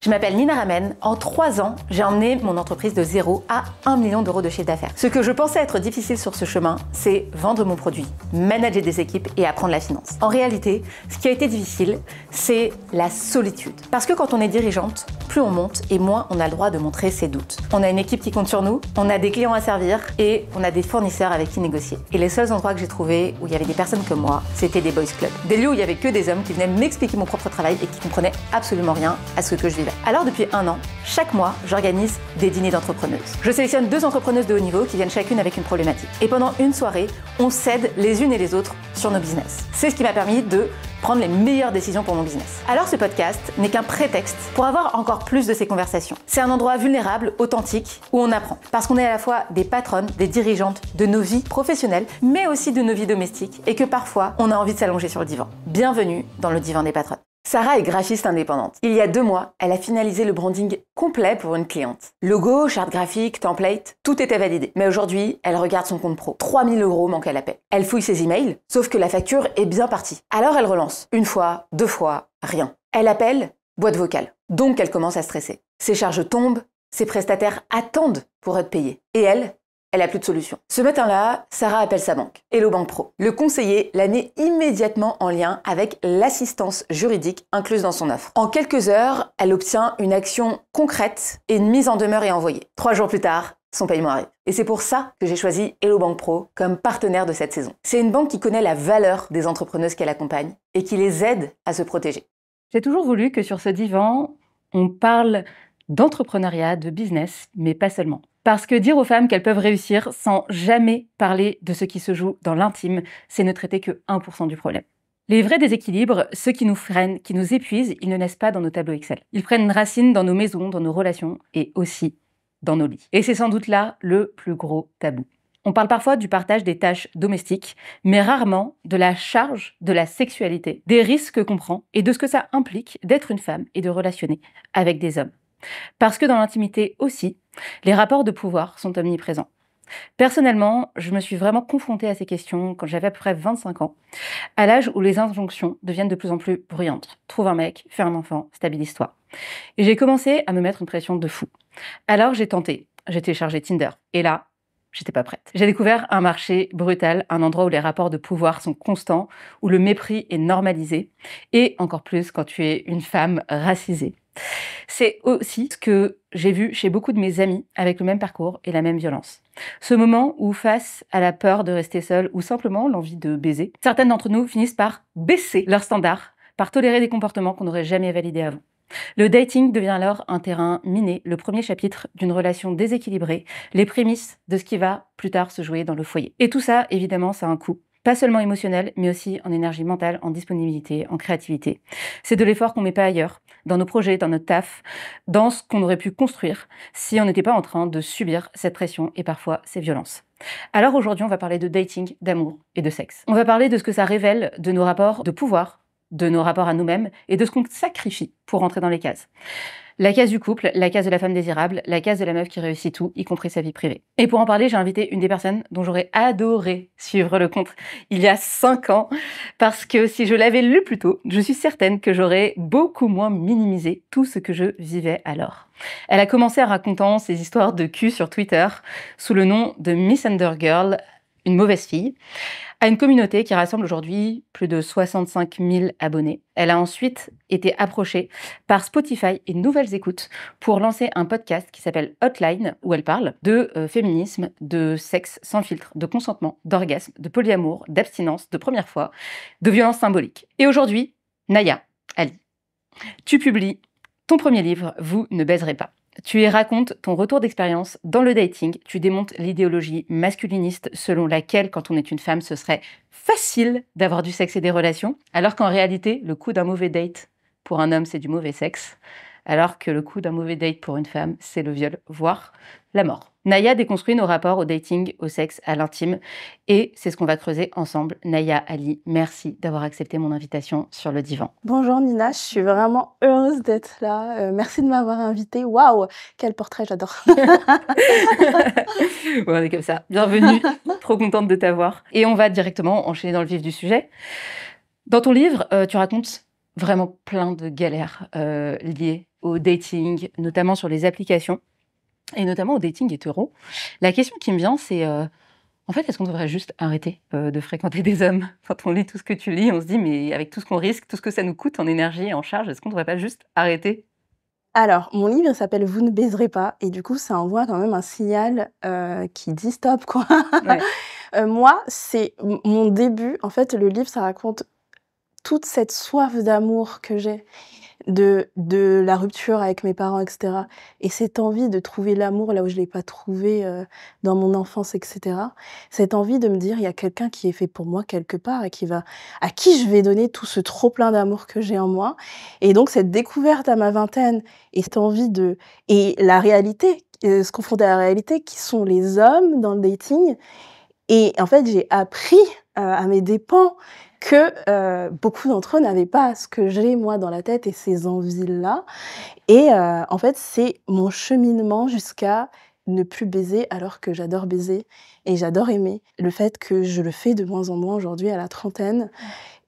Je m'appelle Nina Ramen. En 3 ans, j'ai emmené mon entreprise de 0 à 1 million d'euros de chiffre d'affaires. Ce que je pensais être difficile sur ce chemin, c'est vendre mon produit, manager des équipes et apprendre la finance. En réalité, ce qui a été difficile, c'est la solitude. Parce que quand on est dirigeante, plus on monte et moins on a le droit de montrer ses doutes. On a une équipe qui compte sur nous, on a des clients à servir et on a des fournisseurs avec qui négocier. Et les seuls endroits que j'ai trouvés où il y avait des personnes comme moi, c'était des boys clubs. Des lieux où il y avait que des hommes qui venaient m'expliquer mon propre travail et qui comprenaient absolument rien à ce que je vivais. Alors depuis 1 an, chaque mois, j'organise des dîners d'entrepreneuses. Je sélectionne 2 entrepreneuses de haut niveau qui viennent chacune avec une problématique. Et pendant une soirée, on s'aide les unes et les autres sur nos business. C'est ce qui m'a permis de prendre les meilleures décisions pour mon business. Alors ce podcast n'est qu'un prétexte pour avoir encore plus de ces conversations. C'est un endroit vulnérable, authentique, où on apprend. Parce qu'on est à la fois des patronnes, des dirigeantes de nos vies professionnelles, mais aussi de nos vies domestiques, et que parfois, on a envie de s'allonger sur le divan. Bienvenue dans le divan des patronnes. Sarah est graphiste indépendante. Il y a 2 mois, elle a finalisé le branding complet pour une cliente. Logo, charte graphique, template, tout était validé. Mais aujourd'hui, elle regarde son compte pro. 3 000 € manquent à l'appel. Elle fouille ses emails, sauf que la facture est bien partie. Alors elle relance. 1 fois, 2 fois, rien. Elle appelle, boîte vocale. Donc elle commence à stresser. Ses charges tombent, ses prestataires attendent pour être payés. Et elle a plus de solution. Ce matin-là, Sarah appelle sa banque, Hello Bank Pro. Le conseiller la met immédiatement en lien avec l'assistance juridique incluse dans son offre. En quelques heures, elle obtient une action concrète et une mise en demeure est envoyée. 3 jours plus tard, son paiement arrive. Et c'est pour ça que j'ai choisi Hello Bank Pro comme partenaire de cette saison. C'est une banque qui connaît la valeur des entrepreneuses qu'elle accompagne et qui les aide à se protéger. J'ai toujours voulu que sur ce divan, on parle d'entrepreneuriat, de business, mais pas seulement. Parce que dire aux femmes qu'elles peuvent réussir sans jamais parler de ce qui se joue dans l'intime, c'est ne traiter que 1% du problème. Les vrais déséquilibres, ceux qui nous freinent, qui nous épuisent, ils ne naissent pas dans nos tableaux Excel. Ils prennent racine dans nos maisons, dans nos relations et aussi dans nos lits. Et c'est sans doute là le plus gros tabou. On parle parfois du partage des tâches domestiques, mais rarement de la charge de la sexualité, des risques qu'on prend et de ce que ça implique d'être une femme et de relationner avec des hommes. Parce que dans l'intimité aussi, les rapports de pouvoir sont omniprésents. Personnellement, je me suis vraiment confrontée à ces questions quand j'avais à peu près 25 ans, à l'âge où les injonctions deviennent de plus en plus bruyantes. Trouve un mec, fais un enfant, stabilise-toi. Et j'ai commencé à me mettre une pression de fou. Alors j'ai tenté, j'ai téléchargé Tinder. Et là, j'étais pas prête. J'ai découvert un marché brutal, un endroit où les rapports de pouvoir sont constants, où le mépris est normalisé, et encore plus quand tu es une femme racisée. C'est aussi ce que j'ai vu chez beaucoup de mes amis avec le même parcours et la même violence. Ce moment où, face à la peur de rester seule ou simplement l'envie de baiser, certaines d'entre nous finissent par baisser leurs standards, par tolérer des comportements qu'on n'aurait jamais validés avant. Le dating devient alors un terrain miné, le premier chapitre d'une relation déséquilibrée, les prémices de ce qui va plus tard se jouer dans le foyer. Et tout ça, évidemment, ça a un coût. Pas seulement émotionnel, mais aussi en énergie mentale, en disponibilité, en créativité. C'est de l'effort qu'on met pas ailleurs, dans nos projets, dans notre taf, dans ce qu'on aurait pu construire si on n'était pas en train de subir cette pression et parfois ces violences. Alors aujourd'hui, on va parler de dating, d'amour et de sexe. On va parler de ce que ça révèle de nos rapports de pouvoir, de nos rapports à nous-mêmes et de ce qu'on sacrifie pour rentrer dans les cases. La case du couple, la case de la femme désirable, la case de la meuf qui réussit tout, y compris sa vie privée. Et pour en parler, j'ai invité une des personnes dont j'aurais adoré suivre le compte il y a 5 ans, parce que si je l'avais lu plus tôt, je suis certaine que j'aurais beaucoup moins minimisé tout ce que je vivais alors. Elle a commencé en racontant ses histoires de cul sur Twitter sous le nom de Miss Undergirl, une mauvaise fille, à une communauté qui rassemble aujourd'hui plus de 65 000 abonnés. Elle a ensuite été approchée par Spotify et Nouvelles Écoutes pour lancer un podcast qui s'appelle Hotline, où elle parle de féminisme, de sexe sans filtre, de consentement, d'orgasme, de polyamour, d'abstinence, de première fois, de violence symbolique. Et aujourd'hui, Naya Ali, tu publies ton premier livre, Vous ne baiserez pas. Tu y racontes ton retour d'expérience dans le dating, tu démontes l'idéologie masculiniste selon laquelle, quand on est une femme, ce serait facile d'avoir du sexe et des relations, alors qu'en réalité, le coût d'un mauvais date pour un homme, c'est du mauvais sexe, alors que le coût d'un mauvais date pour une femme, c'est le viol, voire la mort. Naya déconstruit nos rapports au dating, au sexe, à l'intime, et c'est ce qu'on va creuser ensemble. Naya Ali, merci d'avoir accepté mon invitation sur le divan. Bonjour Nina, je suis vraiment heureuse d'être là. Merci de m'avoir invitée. Waouh, quel portrait, j'adore. Ouais, on est comme ça. Bienvenue, trop contente de t'avoir. Et on va directement enchaîner dans le vif du sujet. Dans ton livre, tu racontes vraiment plein de galères liées au dating, notamment sur les applications, et notamment au dating hétéro, la question qui me vient, c'est en fait, est-ce qu'on devrait juste arrêter de fréquenter des hommes? Quand on lit tout ce que tu lis, on se dit, mais avec tout ce qu'on risque, tout ce que ça nous coûte en énergie et en charge, est-ce qu'on devrait pas juste arrêter? Alors, mon livre, il s'appelle Vous ne baiserez pas et du coup, ça envoie quand même un signal, qui dit stop, quoi. Ouais. Moi, c'est mon début. En fait, le livre, ça raconte toute cette soif d'amour que j'ai, de la rupture avec mes parents, et cetera, et cette envie de trouver l'amour là où je l'ai pas trouvé, dans mon enfance, et cetera. Cette envie de me dire: «Il y a quelqu'un qui est fait pour moi quelque part et à qui je vais donner tout ce trop plein d'amour que j'ai en moi», et donc cette découverte à ma vingtaine et cette envie et la réalité, se confronter à la réalité qui sont les hommes dans le dating, et en fait, j'ai appris, à mes dépens que, beaucoup d'entre eux n'avaient pas ce que j'ai moi dans la tête et ces envies-là, et en fait, c'est mon cheminement jusqu'à ne plus baiser alors que j'adore baiser et j'adore aimer. Le fait que je le fais de moins en moins aujourd'hui à la trentaine,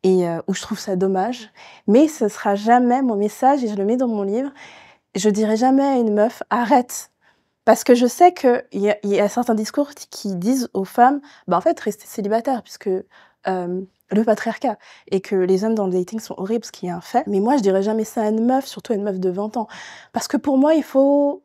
et où je trouve ça dommage, mais ce sera jamais mon message et je le mets dans mon livre. Je dirai jamais à une meuf: «Arrête!» Parce que je sais qu'il y a certains discours qui disent aux femmes: «Bah, en fait, restez célibataire puisque, le patriarcat et que les hommes dans le dating sont horribles», ce qui est un fait. Mais moi, je dirais jamais ça à une meuf, surtout à une meuf de 20 ans. Parce que pour moi,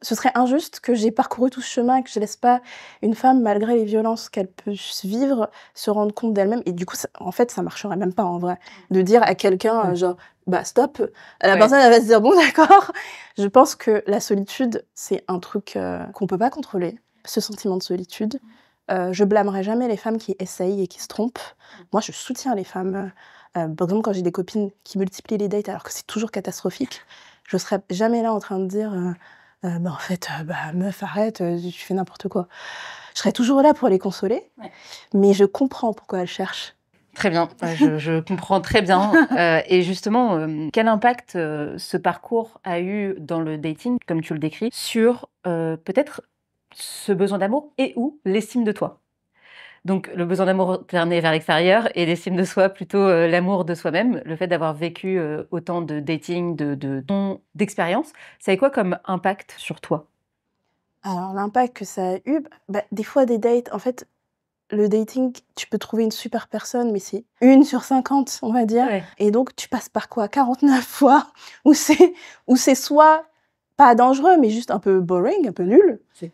ce serait injuste que j'ai parcouru tout ce chemin et que je laisse pas une femme, malgré les violences qu'elle peut vivre, se rendre compte d'elle-même. Et du coup, en fait, ça marcherait même pas en vrai. De dire à quelqu'un, genre: «Bah, stop», la personne, elle va se dire: «Bon, d'accord». Je pense que la solitude, c'est un truc, qu'on peut pas contrôler, ce sentiment de solitude. Je blâmerai jamais les femmes qui essayent et qui se trompent. Moi, je soutiens les femmes, par exemple, quand j'ai des copines qui multiplient les dates alors que c'est toujours catastrophique, je serai jamais là en train de dire, «Bah, en fait, bah, meuf, arrête, tu fais n'importe quoi». Je serai toujours là pour les consoler, mais je comprends pourquoi elles cherchent. Très bien, je comprends très bien. Et justement, quel impact ce parcours a eu dans le dating, comme tu le décris, sur peut-être ce besoin d'amour et ou l'estime de toi? Donc le besoin d'amour tourné vers l'extérieur et l'estime de soi plutôt l'amour de soi-même, le fait d'avoir vécu autant de dating, d'expériences, ça a eu quoi comme impact sur toi? Alors l'impact que ça a eu, bah, des fois des dates, en fait, le dating, tu peux trouver une super personne, mais c'est 1 sur 50, on va dire. Ouais. Et donc, tu passes par quoi? 49 fois où c'est soit pas dangereux, mais juste un peu boring, un peu nul, C'est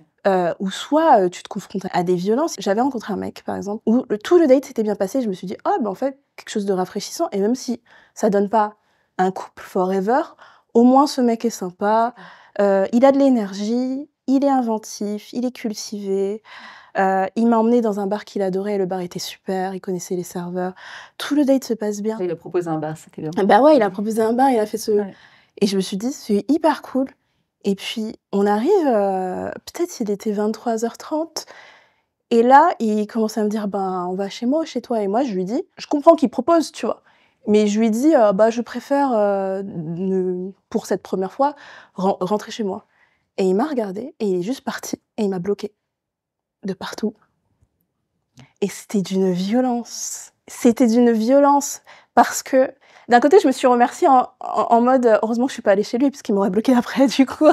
ou soit tu te confrontes à des violences. J'avais rencontré un mec, par exemple, où tout le date s'était bien passé. Je me suis dit: «Ah, bah, en fait, quelque chose de rafraîchissant». Et même si ça donne pas un couple forever, au moins ce mec est sympa, il a de l'énergie, il est inventif, il est cultivé. Il m'a emmenée dans un bar qu'il adorait, le bar était super, il connaissait les serveurs. Tout le date se passe bien. Il a proposé un bar, c'était bien. Bah ouais, il a proposé un bar, il a fait ce Ouais. et je me suis dit: «C'est hyper cool», et puis on arrive, peut-être il était 23h30, et là, il commence à me dire: «Ben, on va chez moi ou chez toi?» Et moi, je lui dis, je comprends qu'il propose, tu vois? Mais je lui dis: «Bah, je préfère, ne pour cette première fois, rentrer chez moi». Et il m'a regardée et il est juste parti et il m'a bloquée de partout. Et c'était d'une violence. C'était d'une violence parce que, d'un côté, je me suis remerciée en mode, heureusement que je suis pas allée chez lui parce qu'il m'aurait bloquée après, du coup.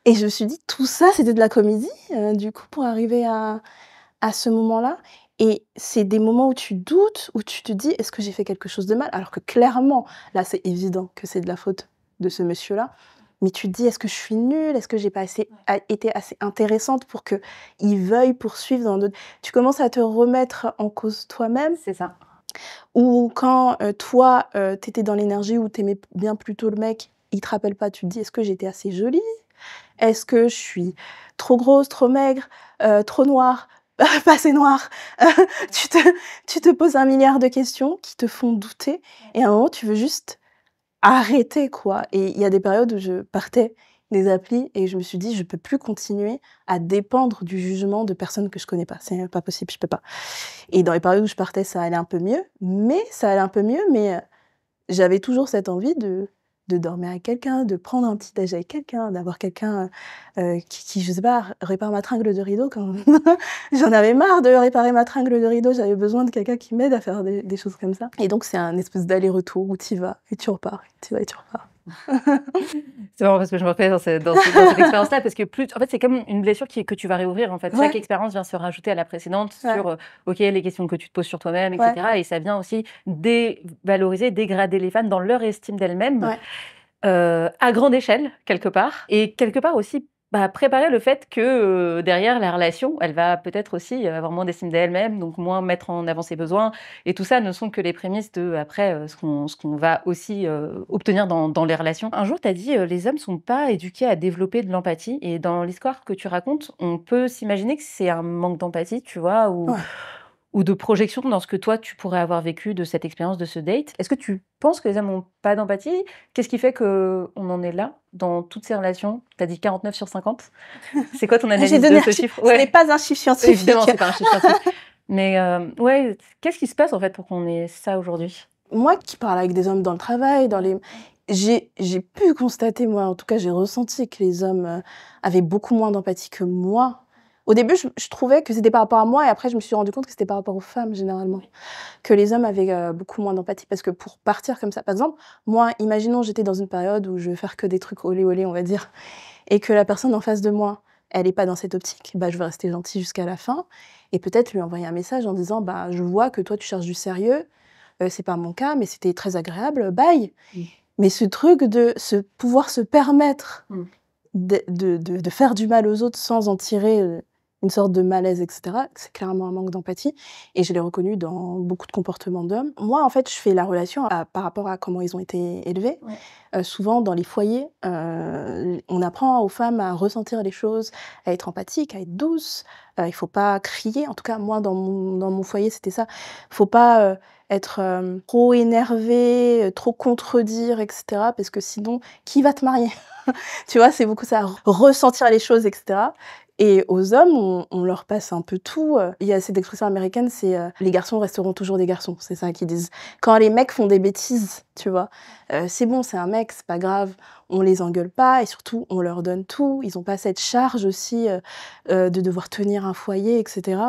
Et je me suis dit: «Tout ça, c'était de la comédie, du coup, pour arriver à ce moment-là». Et c'est des moments où tu doutes, où tu te dis: «Est-ce que j'ai fait quelque chose de mal?» Alors que clairement, là, c'est évident que c'est de la faute de ce monsieur-là. Mais tu te dis: «Est-ce que je suis nulle? Est-ce que j'ai pas été assez intéressante pour qu'il veuille poursuivre dans d'autres?» Tu commences à te remettre en cause toi-même, C'est ça. ou quand, toi, tu étais dans l'énergie où tu aimais bien plutôt le mec, il te rappelle pas, tu te dis: «Est-ce que j'étais assez jolie? Est-ce que je suis trop grosse, trop maigre, trop noire, pas assez noire?» Tu te tu te poses 1 milliard de questions qui te font douter, et à un moment, tu veux juste arrêter, quoi. Et il y a des périodes où je partais des applis et je me suis dit: «Je peux plus continuer à dépendre du jugement de personnes que je connais pas. C'est pas possible, je peux pas». Et dans les périodes où je partais, ça allait un peu mieux, mais j'avais toujours cette envie de dormir avec quelqu'un, de prendre un petit déj avec quelqu'un, d'avoir quelqu'un, qui, je sais pas, répare ma tringle de rideau quand j'en avais marre de réparer ma tringle de rideau, j'avais besoin de quelqu'un qui m'aide à faire des choses comme ça. Et donc c'est un espèce d'aller-retour où tu y vas et tu repars, tu vas et tu repars. C'est marrant parce que je me reconnais dans cette expérience-là, parce que en fait, c'est comme une blessure que tu vas réouvrir. En fait, chaque Ouais. expérience vient se rajouter à la précédente Ouais. sur, ok, les questions que tu te poses sur toi-même, Ouais. etc. Et ça vient aussi dévaloriser, dégrader les femmes dans leur estime d'elles-mêmes, Ouais. à grande échelle, quelque part. Et quelque part aussi, préparer le fait que derrière la relation, elle va peut-être aussi avoir moins d'estime d'elle-même, donc moins mettre en avant ses besoins. Et tout ça ne sont que les prémices de, après, ce qu'on va aussi obtenir dans les relations. Un jour, tu as dit, les hommes ne sont pas éduqués à développer de l'empathie. Et dans l'histoire que tu racontes, on peut s'imaginer que c'est un manque d'empathie, tu vois, Ouais. ou de projection dans ce que toi, tu pourrais avoir vécu de cette expérience, de ce date. Est-ce que tu penses que les hommes n'ont pas d'empathie? Qu'est-ce qui fait qu'on en est là dans toutes ces relations? Tu as dit 49 sur 50. C'est quoi ton J'ai analyse donné de un ce chiffre. chiffre? Ce n'est pas un chiffre scientifique. Évidemment, c'est pas un chiffre scientifique. Mais ouais, qu'est-ce qui se passe en fait pour qu'on ait ça aujourd'hui? Moi qui parle avec des hommes dans le travail, j'ai pu constater, moi, en tout cas, j'ai ressenti que les hommes avaient beaucoup moins d'empathie que moi. Au début, je trouvais que c'était par rapport à moi, et après, je me suis rendu compte que c'était par rapport aux femmes, généralement. Que les hommes avaient beaucoup moins d'empathie. Parce que pour partir comme ça, par exemple, moi, imaginons, j'étais dans une période où je vais faire que des trucs olé olé, on va dire, et que la personne en face de moi, elle n'est pas dans cette optique, je vais rester gentille jusqu'à la fin, et peut-être lui envoyer un message en disant, je vois que toi, tu cherches du sérieux, c'est pas mon cas, mais c'était très agréable, bye. Mais ce truc de pouvoir se permettre de faire du mal aux autres sans en tirer une sorte de malaise, etc., c'est clairement un manque d'empathie. Et je l'ai reconnu dans beaucoup de comportements d'hommes. Moi, en fait, je fais la relation par rapport à comment ils ont été élevés. Souvent, dans les foyers, on apprend aux femmes à ressentir les choses, à être empathique, à être douce. Il ne faut pas crier. En tout cas, moi, dans mon foyer, c'était ça. Il ne faut pas être trop énervé, trop contredire, etc. Parce que sinon, qui va te marier? Tu vois, c'est beaucoup ça, ressentir les choses, etc. Et aux hommes, on leur passe un peu tout. Il y a cette expression américaine, c'est les garçons resteront toujours des garçons. C'est ça qu'ils disent. Quand les mecs font des bêtises, tu vois, c'est bon, c'est un mec, c'est pas grave. On les engueule pas et surtout, on leur donne tout. Ils ont pas cette charge aussi de devoir tenir un foyer, etc.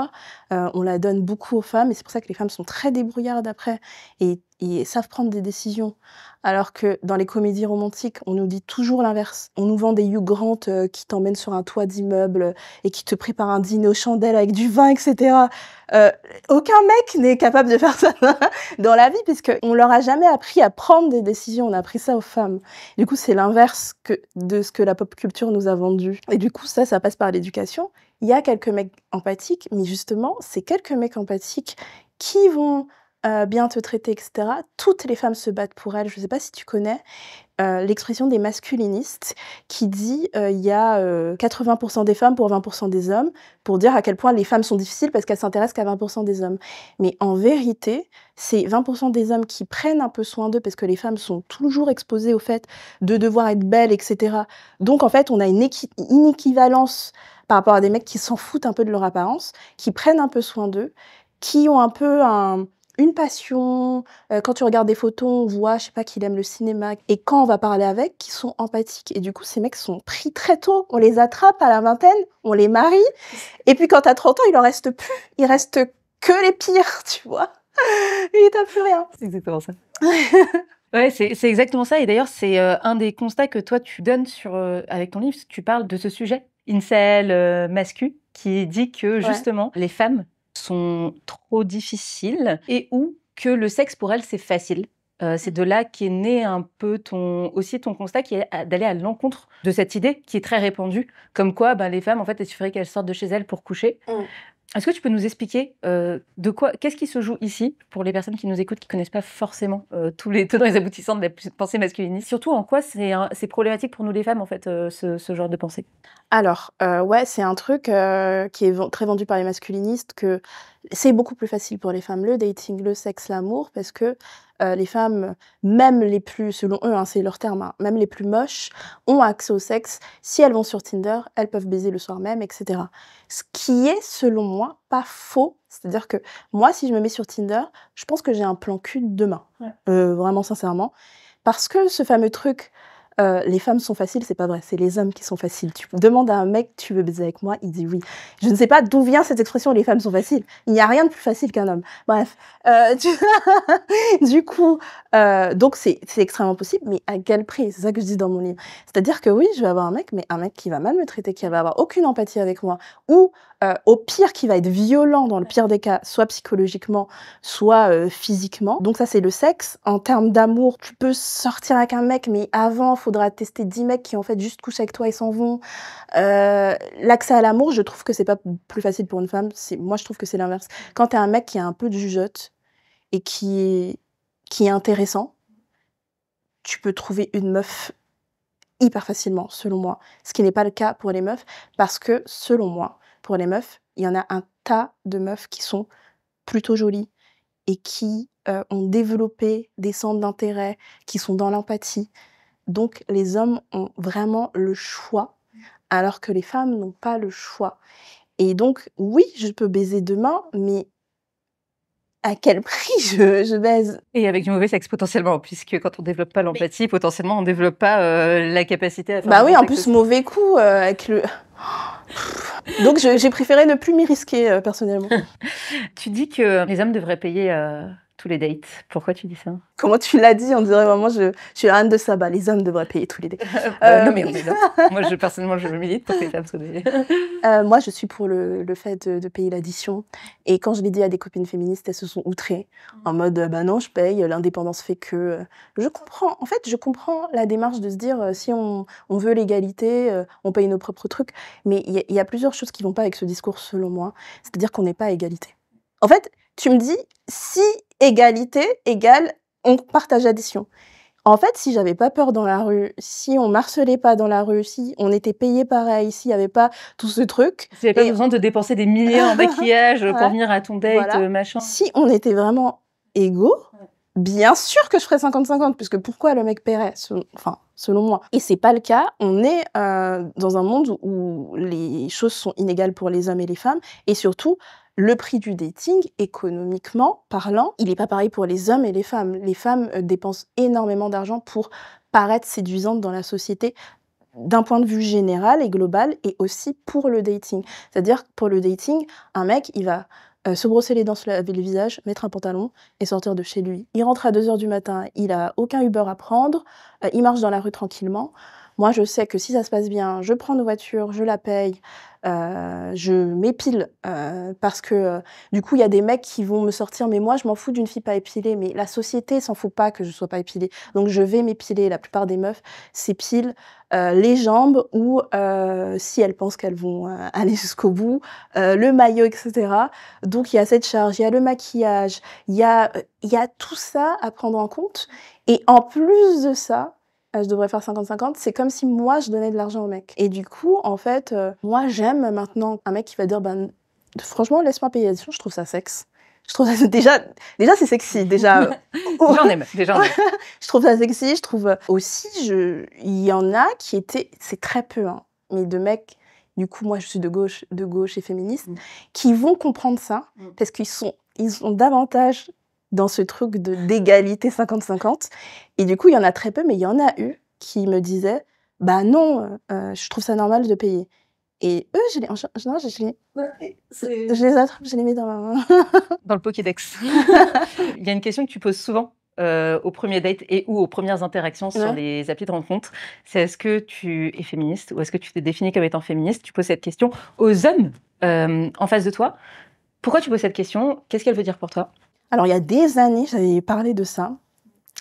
On la donne beaucoup aux femmes et c'est pour ça que les femmes sont très débrouillardes après et savent prendre des décisions. Alors que dans les comédies romantiques, on nous dit toujours l'inverse. On nous vend des Hugh Grant qui t'emmènent sur un toit d'immeuble et qui te préparent un dîner aux chandelles avec du vin, etc. Aucun mec n'est capable de faire ça dans la vie, puisqu'on leur a jamais appris à prendre des décisions. On a appris ça aux femmes. Du coup, c'est l'inverse de ce que la pop culture nous a vendu. Et du coup, ça passe par l'éducation. Il y a quelques mecs empathiques, mais justement, ces quelques mecs empathiques qui vont bien te traiter, etc. Toutes les femmes se battent pour elles. Je ne sais pas si tu connais l'expression des masculinistes qui dit il y a 80% des femmes pour 20% des hommes, pour dire à quel point les femmes sont difficiles parce qu'elles s'intéressent qu'à 20% des hommes. Mais en vérité, c'est 20% des hommes qui prennent un peu soin d'eux parce que les femmes sont toujours exposées au fait de devoir être belles, etc. Donc en fait, on a une équivalence par rapport à des mecs qui s'en foutent un peu de leur apparence, qui prennent un peu soin d'eux, qui ont un peu une passion, quand tu regardes des photos, on voit, je sais pas, qu'il aime le cinéma. Et quand on va parler avec, qui sont empathiques. Et du coup, ces mecs sont pris très tôt. On les attrape à la vingtaine, on les marie. Et puis quand t'as 30 ans, il en reste plus. Il reste que les pires, tu vois. Et t'as plus rien. C'est exactement ça. Ouais, c'est exactement ça. Et d'ailleurs, c'est un des constats que toi, tu donnes avec ton livre. Tu parles de ce sujet, incel, mascu, qui dit que justement, les femmes sont trop difficiles et ou que le sexe pour elles, c'est facile. C'est de là qu'est né un peu aussi ton constat qui est d'aller à l'encontre de cette idée qui est très répandue, comme quoi les femmes, en fait, il suffirait qu'elles sortent de chez elles pour coucher. Est-ce que tu peux nous expliquer qu'est-ce qui se joue ici pour les personnes qui nous écoutent, qui ne connaissent pas forcément tous les tenants et les aboutissants de la pensée masculiniste? Surtout, en quoi c'est problématique pour nous les femmes, en fait, ce genre de pensée? Alors, ouais, c'est un truc qui est très vendu par les masculinistes, que c'est beaucoup plus facile pour les femmes, le dating, le sexe, l'amour, parce que les femmes, même les plus, selon eux, c'est leur terme, même les plus moches, ont accès au sexe. Si elles vont sur Tinder, elles peuvent baiser le soir même, etc. Ce qui est, selon moi, pas faux. C'est-à-dire que moi, si je me mets sur Tinder, je pense que j'ai un plan cul demain. Vraiment, sincèrement. Parce que ce fameux truc les femmes sont faciles, c'est pas vrai, c'est les hommes qui sont faciles. Tu demandes à un mec, tu veux baiser avec moi, il dit oui. Je ne sais pas d'où vient cette expression, les femmes sont faciles. Il n'y a rien de plus facile qu'un homme. Bref, du coup, donc c'est extrêmement possible, mais à quel prix? C'est ça que je dis dans mon livre. C'est-à-dire que oui, je vais avoir un mec, mais un mec qui va mal me traiter, qui va avoir aucune empathie avec moi, ou au pire, qui va être violent dans le pire des cas, soit psychologiquement, soit physiquement. Donc ça, c'est le sexe. En termes d'amour, tu peux sortir avec un mec, mais avant, il faudra tester 10 mecs qui en fait juste couchent avec toi et s'en vont. L'accès à l'amour, je trouve que c'est pas plus facile pour une femme. Moi, je trouve que c'est l'inverse. Quand t'es un mec qui a un peu de jugeote et qui est intéressant, tu peux trouver une meuf hyper facilement, selon moi. Ce qui n'est pas le cas pour les meufs, parce que, selon moi, pour les meufs, il y en a un tas de meufs qui sont plutôt jolies et qui ont développé des centres d'intérêt, qui sont dans l'empathie. Donc, les hommes ont vraiment le choix, alors que les femmes n'ont pas le choix. Et donc, oui, je peux baiser demain, mais à quel prix je baise? Et avec du mauvais sexe potentiellement, puisque quand on développe pas l'empathie, potentiellement on développe pas la capacité à faire Bah du oui, bon en sexe plus, aussi. mauvais coup avec le... Donc, j'ai préféré ne plus m'y risquer, personnellement. Tu dis que les hommes devraient payer tous les dates. Pourquoi tu dis ça? Comment tu l'as dit, on dirait vraiment, je suis la reine de Saba. Les hommes devraient payer tous les dates. Non mais on est là. Moi, personnellement, je milite pour que les femmes soient des... Moi, je suis pour le fait de payer l'addition. Et quand je l'ai dit à des copines féministes, elles se sont outrées. En mode, bah non, je paye, l'indépendance fait que... Je comprends. En fait, je comprends la démarche de se dire, si on veut l'égalité, on paye nos propres trucs. Mais il y a plusieurs choses qui vont pas avec ce discours, selon moi. C'est-à-dire qu'on n'est pas à égalité. En fait, tu me dis, si égalité égale, on partage l'addition. En fait, si j'avais pas peur dans la rue, si on m'harcelait pas dans la rue, si on était payé pareil, s'il y avait pas tout ce truc... Tu n'avais pas besoin de dépenser des milliers en maquillage pour Ouais. venir à ton date, Voilà. machin. Si on était vraiment égaux, bien sûr que je ferais 50-50, puisque pourquoi le mec paierait, selon moi. Et c'est pas le cas. On est dans un monde où les choses sont inégales pour les hommes et les femmes, et surtout, le prix du dating, économiquement parlant, il n'est pas pareil pour les hommes et les femmes. Les femmes dépensent énormément d'argent pour paraître séduisantes dans la société, d'un point de vue général et global, et aussi pour le dating. C'est-à-dire que pour le dating, un mec, il va se brosser les dents, se laver le visage, mettre un pantalon et sortir de chez lui. Il rentre à 2h du matin, il a aucun Uber à prendre, il marche dans la rue tranquillement. Moi, je sais que si ça se passe bien, je prends une voiture, je la paye, je m'épile parce que du coup, il y a des mecs qui vont me sortir, mais moi, je m'en fous d'une fille pas épilée, mais la société s'en fout pas que je sois pas épilée. Donc, je vais m'épiler. La plupart des meufs s'épilent les jambes ou si elles pensent qu'elles vont aller jusqu'au bout, le maillot, etc. Donc, il y a cette charge, il y a le maquillage, il y a tout ça à prendre en compte. Et en plus de ça, je devrais faire 50-50, c'est comme si moi, je donnais de l'argent au mec. Et du coup, en fait, moi, j'aime maintenant un mec qui va dire, ben, franchement, laisse-moi payer l'addition, je trouve ça sexe. Je trouve ça, déjà c'est sexy, déjà. J'en aime, déjà. Je trouve ça sexy, je trouve aussi, il y en a qui étaient, c'est très peu, hein, mais de mecs, du coup, moi, je suis de gauche et féministe, qui vont comprendre ça, parce qu'ils sont davantage dans ce truc d'égalité 50-50. Et du coup, il y en a très peu, mais il y en a eu qui me disaient, bah non, je trouve ça normal de payer. Et eux, je les attrape, je les mets dans ma main. Dans le Pokédex. Il y a une question que tu poses souvent au premier date et ou aux premières interactions sur les applis de rencontre. C'est est-ce que tu es féministe ou est-ce que tu te définis comme étant féministe? Tu poses cette question aux hommes en face de toi. Pourquoi tu poses cette question? Qu'est-ce qu'elle veut dire pour toi? Alors, il y a des années, j'avais parlé de ça.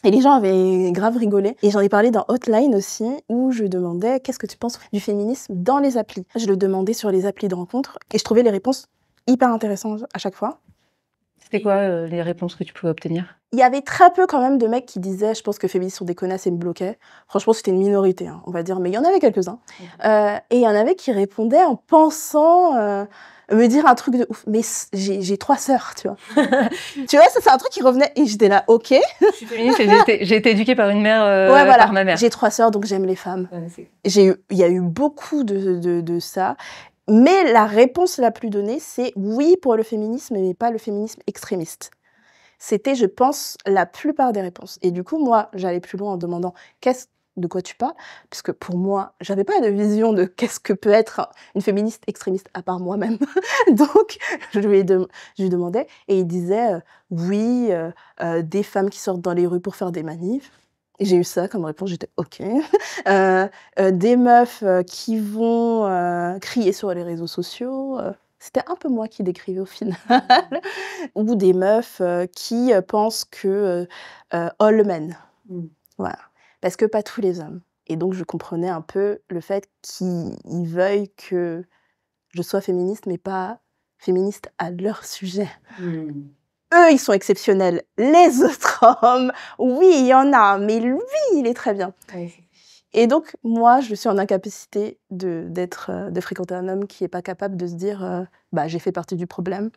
Et les gens avaient grave rigolé. Et j'en ai parlé dans Hotline aussi, où je demandais qu'est-ce que tu penses du féminisme dans les applis. Je le demandais sur les applis de rencontre et je trouvais les réponses hyper intéressantes à chaque fois. C'était quoi les réponses que tu pouvais obtenir? Il y avait très peu quand même de mecs qui disaient « je pense que féministes sont des connasses » et me bloquaient. Franchement, c'était une minorité, hein, on va dire, mais il y en avait quelques-uns. Et il y en avait qui répondaient en pensant... me dire un truc de ouf, mais j'ai 3 sœurs, tu vois. Tu vois, ça c'est un truc qui revenait et j'étais là, ok. Je suis féministe et j'ai été éduquée par une mère, ouais, voilà. par ma mère. J'ai 3 sœurs, donc j'aime les femmes. Ouais, il y a eu beaucoup de ça, mais la réponse la plus donnée, c'est oui pour le féminisme, mais pas le féminisme extrémiste. C'était, je pense, la plupart des réponses. Et du coup, moi, j'allais plus loin en demandant qu'est-ce de quoi tu parles, puisque pour moi, j'avais pas de vision de qu'est-ce que peut être une féministe extrémiste à part moi-même. Donc, je lui demandais, et il disait oui, des femmes qui sortent dans les rues pour faire des manifs. Et j'ai eu ça comme réponse, j'étais OK. Des meufs qui vont crier sur les réseaux sociaux. C'était un peu moi qui décrivais au final. Ou des meufs qui pensent que all men. Voilà. Parce que pas tous les hommes. Et donc, je comprenais un peu le fait qu'ils veuillent que je sois féministe, mais pas féministe à leur sujet. Eux, ils sont exceptionnels. Les autres hommes, oui, il y en a, mais lui, il est très bien. Oui. Et donc, moi, je suis en incapacité de fréquenter un homme qui n'est pas capable de se dire j'ai fait partie du problème,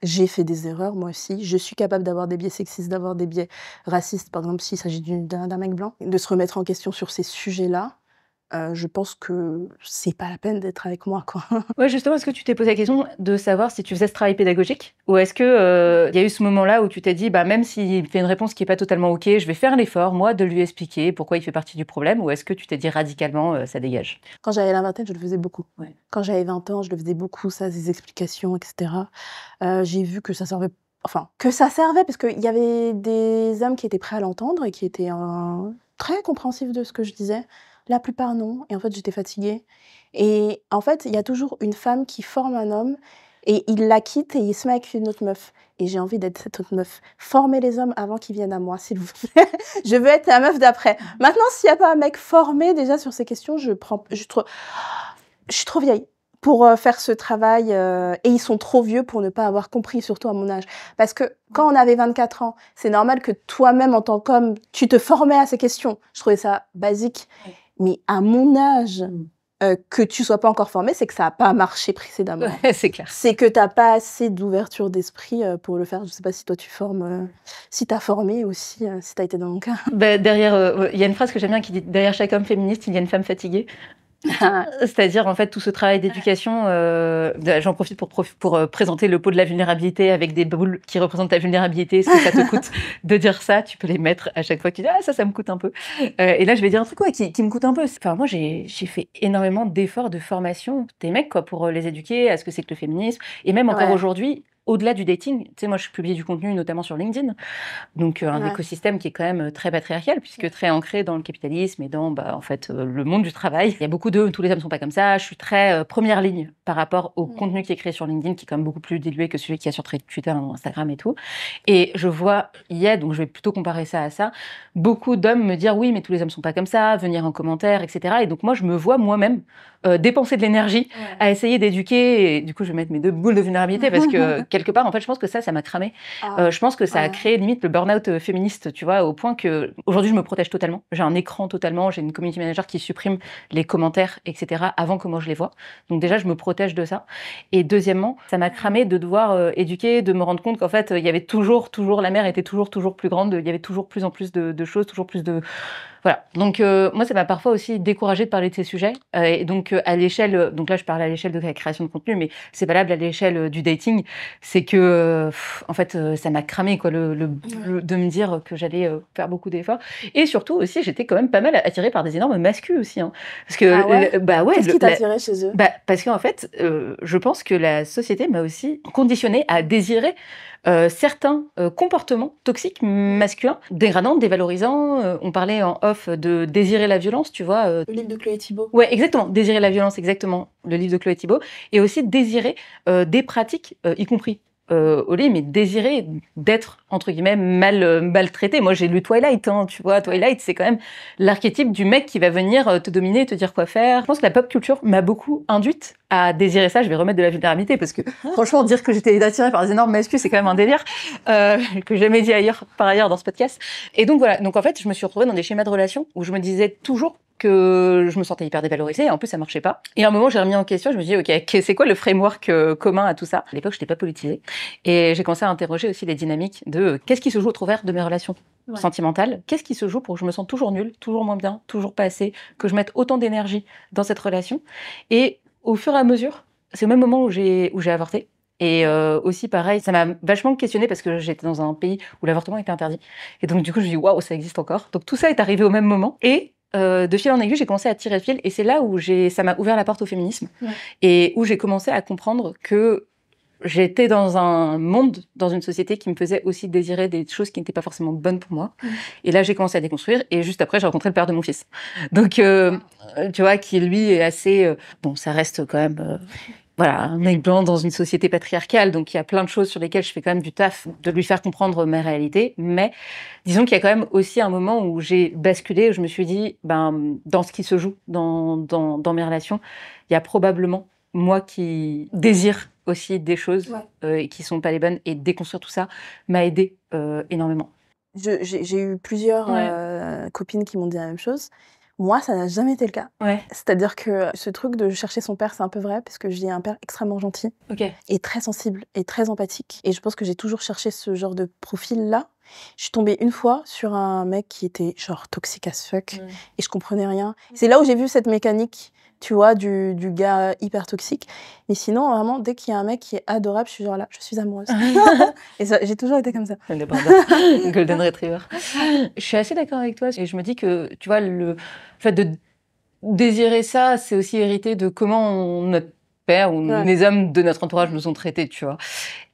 j'ai fait des erreurs, moi aussi, je suis capable d'avoir des biais sexistes, d'avoir des biais racistes, par exemple, s'il s'agit d'un mec blanc, de se remettre en question sur ces sujets-là. Je pense que c'est pas la peine d'être avec moi, quoi. Ouais, justement, est-ce que tu t'es posé la question de savoir si tu faisais ce travail pédagogique? Ou est-ce que y a eu ce moment-là où tu t'es dit, même s'il fait une réponse qui n'est pas totalement OK, je vais faire l'effort, moi, de lui expliquer pourquoi il fait partie du problème? Ou est-ce que tu t'es dit radicalement, ça dégage? Quand j'avais la vingtaine, je le faisais beaucoup. Ouais. Quand j'avais 20 ans, je le faisais beaucoup, ça, des explications, etc. J'ai vu que ça servait... Enfin, que ça servait, parce qu'il y avait des hommes qui étaient prêts à l'entendre et qui étaient très compréhensifs de ce que je disais. La plupart, non. Et en fait, j'étais fatiguée. Et en fait, il y a toujours une femme qui forme un homme et il la quitte et il se met avec une autre meuf. Et j'ai envie d'être cette autre meuf. Formez les hommes avant qu'ils viennent à moi, s'il vous plaît. Je veux être la meuf d'après. Maintenant, s'il n'y a pas un mec formé déjà sur ces questions, je suis trop vieille pour faire ce travail. Et ils sont trop vieux pour ne pas avoir compris, surtout à mon âge. Parce que quand on avait 24 ans, c'est normal que toi-même, en tant qu'homme, tu te formais à ces questions. Je trouvais ça basique. Ouais. Mais à mon âge, que tu sois pas encore formé, c'est que ça n'a pas marché précédemment. C'est clair. C'est que tu n'as pas assez d'ouverture d'esprit pour le faire. Je ne sais pas si toi tu formes, si tu as formé aussi, si tu as été dans mon cas. Derrière, il y a une phrase que j'aime bien qui dit « Derrière chaque homme féministe, il y a une femme fatiguée ». C'est-à-dire, en fait, tout ce travail d'éducation, j'en profite pour présenter le pot de la vulnérabilité avec des boules qui représentent ta vulnérabilité. Ce que ça te coûte de dire ça, tu peux les mettre à chaque fois que tu dis « Ah, ça me coûte un peu ». Et là, je vais dire un truc qui me coûte un peu. Enfin, moi, j'ai fait énormément d'efforts de formation des mecs pour les éduquer à ce que c'est que le féminisme. Et même encore aujourd'hui, au-delà du dating, tu sais, moi, je publie du contenu notamment sur LinkedIn, donc un écosystème qui est quand même très patriarcal, puisque très ancré dans le capitalisme et dans, en fait, le monde du travail. Il y a beaucoup tous les hommes sont pas comme ça. Je suis très première ligne par rapport au contenu qui est créé sur LinkedIn, qui est quand même beaucoup plus dilué que celui qui est sur Twitter, Instagram et tout. Et je vois, donc je vais plutôt comparer ça à ça, beaucoup d'hommes me dire oui, mais tous les hommes sont pas comme ça, venir en commentaire, etc. Et donc moi, je me vois moi-même dépenser de l'énergie à essayer d'éduquer. Et du coup, je vais mettre mes deux boules de vulnérabilité parce que quelque part, en fait, je pense que ça m'a cramé. Je pense que ça a créé limite le burn-out féministe, tu vois, au point que aujourd'hui, je me protège totalement. J'ai un écran totalement, j'ai une community manager qui supprime les commentaires, etc. avant que moi je les vois. Donc déjà, je me protège de ça. Et deuxièmement, ça m'a cramé de devoir éduquer, de me rendre compte qu'en fait, il y avait toujours, la mer était toujours plus grande, il y avait toujours plus en plus de choses, toujours plus de... Voilà. Donc moi, ça m'a parfois aussi découragée de parler de ces sujets. Et donc à l'échelle, donc là je parle à l'échelle de la création de contenu, mais c'est valable à l'échelle du dating. C'est que en fait ça m'a cramé quoi, de me dire que j'allais faire beaucoup d'efforts. Et surtout aussi, j'étais quand même pas mal attirée par des énormes masculins aussi, hein. Parce que qu'est-ce qui t'attirait chez eux? Parce qu'en fait, je pense que la société m'a aussi conditionnée à désirer certains comportements toxiques masculins, dégradants, dévalorisants. On parlait en off de désirer la violence, tu vois. Le livre de Chloé Thibault. Ouais, exactement. Désirer la violence, exactement. Le livre de Chloé Thibault. Et aussi désirer des pratiques, y compris au lit, mais désirer d'être, entre guillemets, maltraité. Moi, j'ai lu Twilight, hein, tu vois. Twilight, c'est quand même l'archétype du mec qui va venir te dominer, te dire quoi faire. Je pense que la pop culture m'a beaucoup induite à désirer ça. Je vais remettre de la vulnérabilité parce que, franchement, dire que j'étais attirée par des énormes masculins, c'est quand même un délire que j'ai jamais dit par ailleurs dans ce podcast. Et donc, voilà. Donc, en fait, je me suis retrouvée dans des schémas de relations où je me disais toujours que je me sentais hyper dévalorisée et en plus ça marchait pas. Et à un moment j'ai remis en question, je me dis ok, c'est quoi le framework commun à tout ça? À l'époque je n'étais pas politisée et j'ai commencé à interroger aussi les dynamiques de qu'est-ce qui se joue au travers de mes relations sentimentales, qu'est-ce qui se joue pour que je me sente toujours nulle, toujours moins bien, toujours pas assez, que je mette autant d'énergie dans cette relation. Et au fur et à mesure, c'est au même moment où j'ai avorté. Et aussi pareil, ça m'a vachement questionnée parce que j'étais dans un pays où l'avortement était interdit. Et donc du coup je me dis waouh, ça existe encore. Donc tout ça est arrivé au même moment et de fil en aiguille, j'ai commencé à tirer le fil et c'est là où ça m'a ouvert la porte au féminisme et où j'ai commencé à comprendre que j'étais dans un monde, dans une société qui me faisait aussi désirer des choses qui n'étaient pas forcément bonnes pour moi. Et là, j'ai commencé à déconstruire et juste après, j'ai rencontré le père de mon fils. Donc, tu vois, qui lui est assez... bon, ça reste quand même... voilà, un mec blanc dans une société patriarcale, donc il y a plein de choses sur lesquelles je fais quand même du taf de lui faire comprendre ma réalité, mais disons qu'il y a quand même aussi un moment où j'ai basculé, où je me suis dit, dans ce qui se joue dans mes relations, il y a probablement moi qui désire aussi des choses qui sont pas les bonnes, et déconstruire tout ça m'a aidé énormément. J'ai eu plusieurs copines qui m'ont dit la même chose. Moi, ça n'a jamais été le cas. C'est-à-dire que ce truc de chercher son père, c'est un peu vrai, parce que j'ai un père extrêmement gentil, et très sensible, et très empathique. Et je pense que j'ai toujours cherché ce genre de profil-là. Je suis tombée une fois sur un mec qui était genre toxique as fuck, et je comprenais rien. C'est là où j'ai vu cette mécanique, tu vois, du gars hyper toxique. Mais sinon, vraiment, dès qu'il y a un mec qui est adorable, je suis genre là, je suis amoureuse. Et ça, j'ai toujours été comme ça. Golden Retriever. Je suis assez d'accord avec toi. Et je me dis que, tu vois, le fait de désirer ça, c'est aussi hérité de comment notre père ou les hommes de notre entourage nous ont traités, tu vois.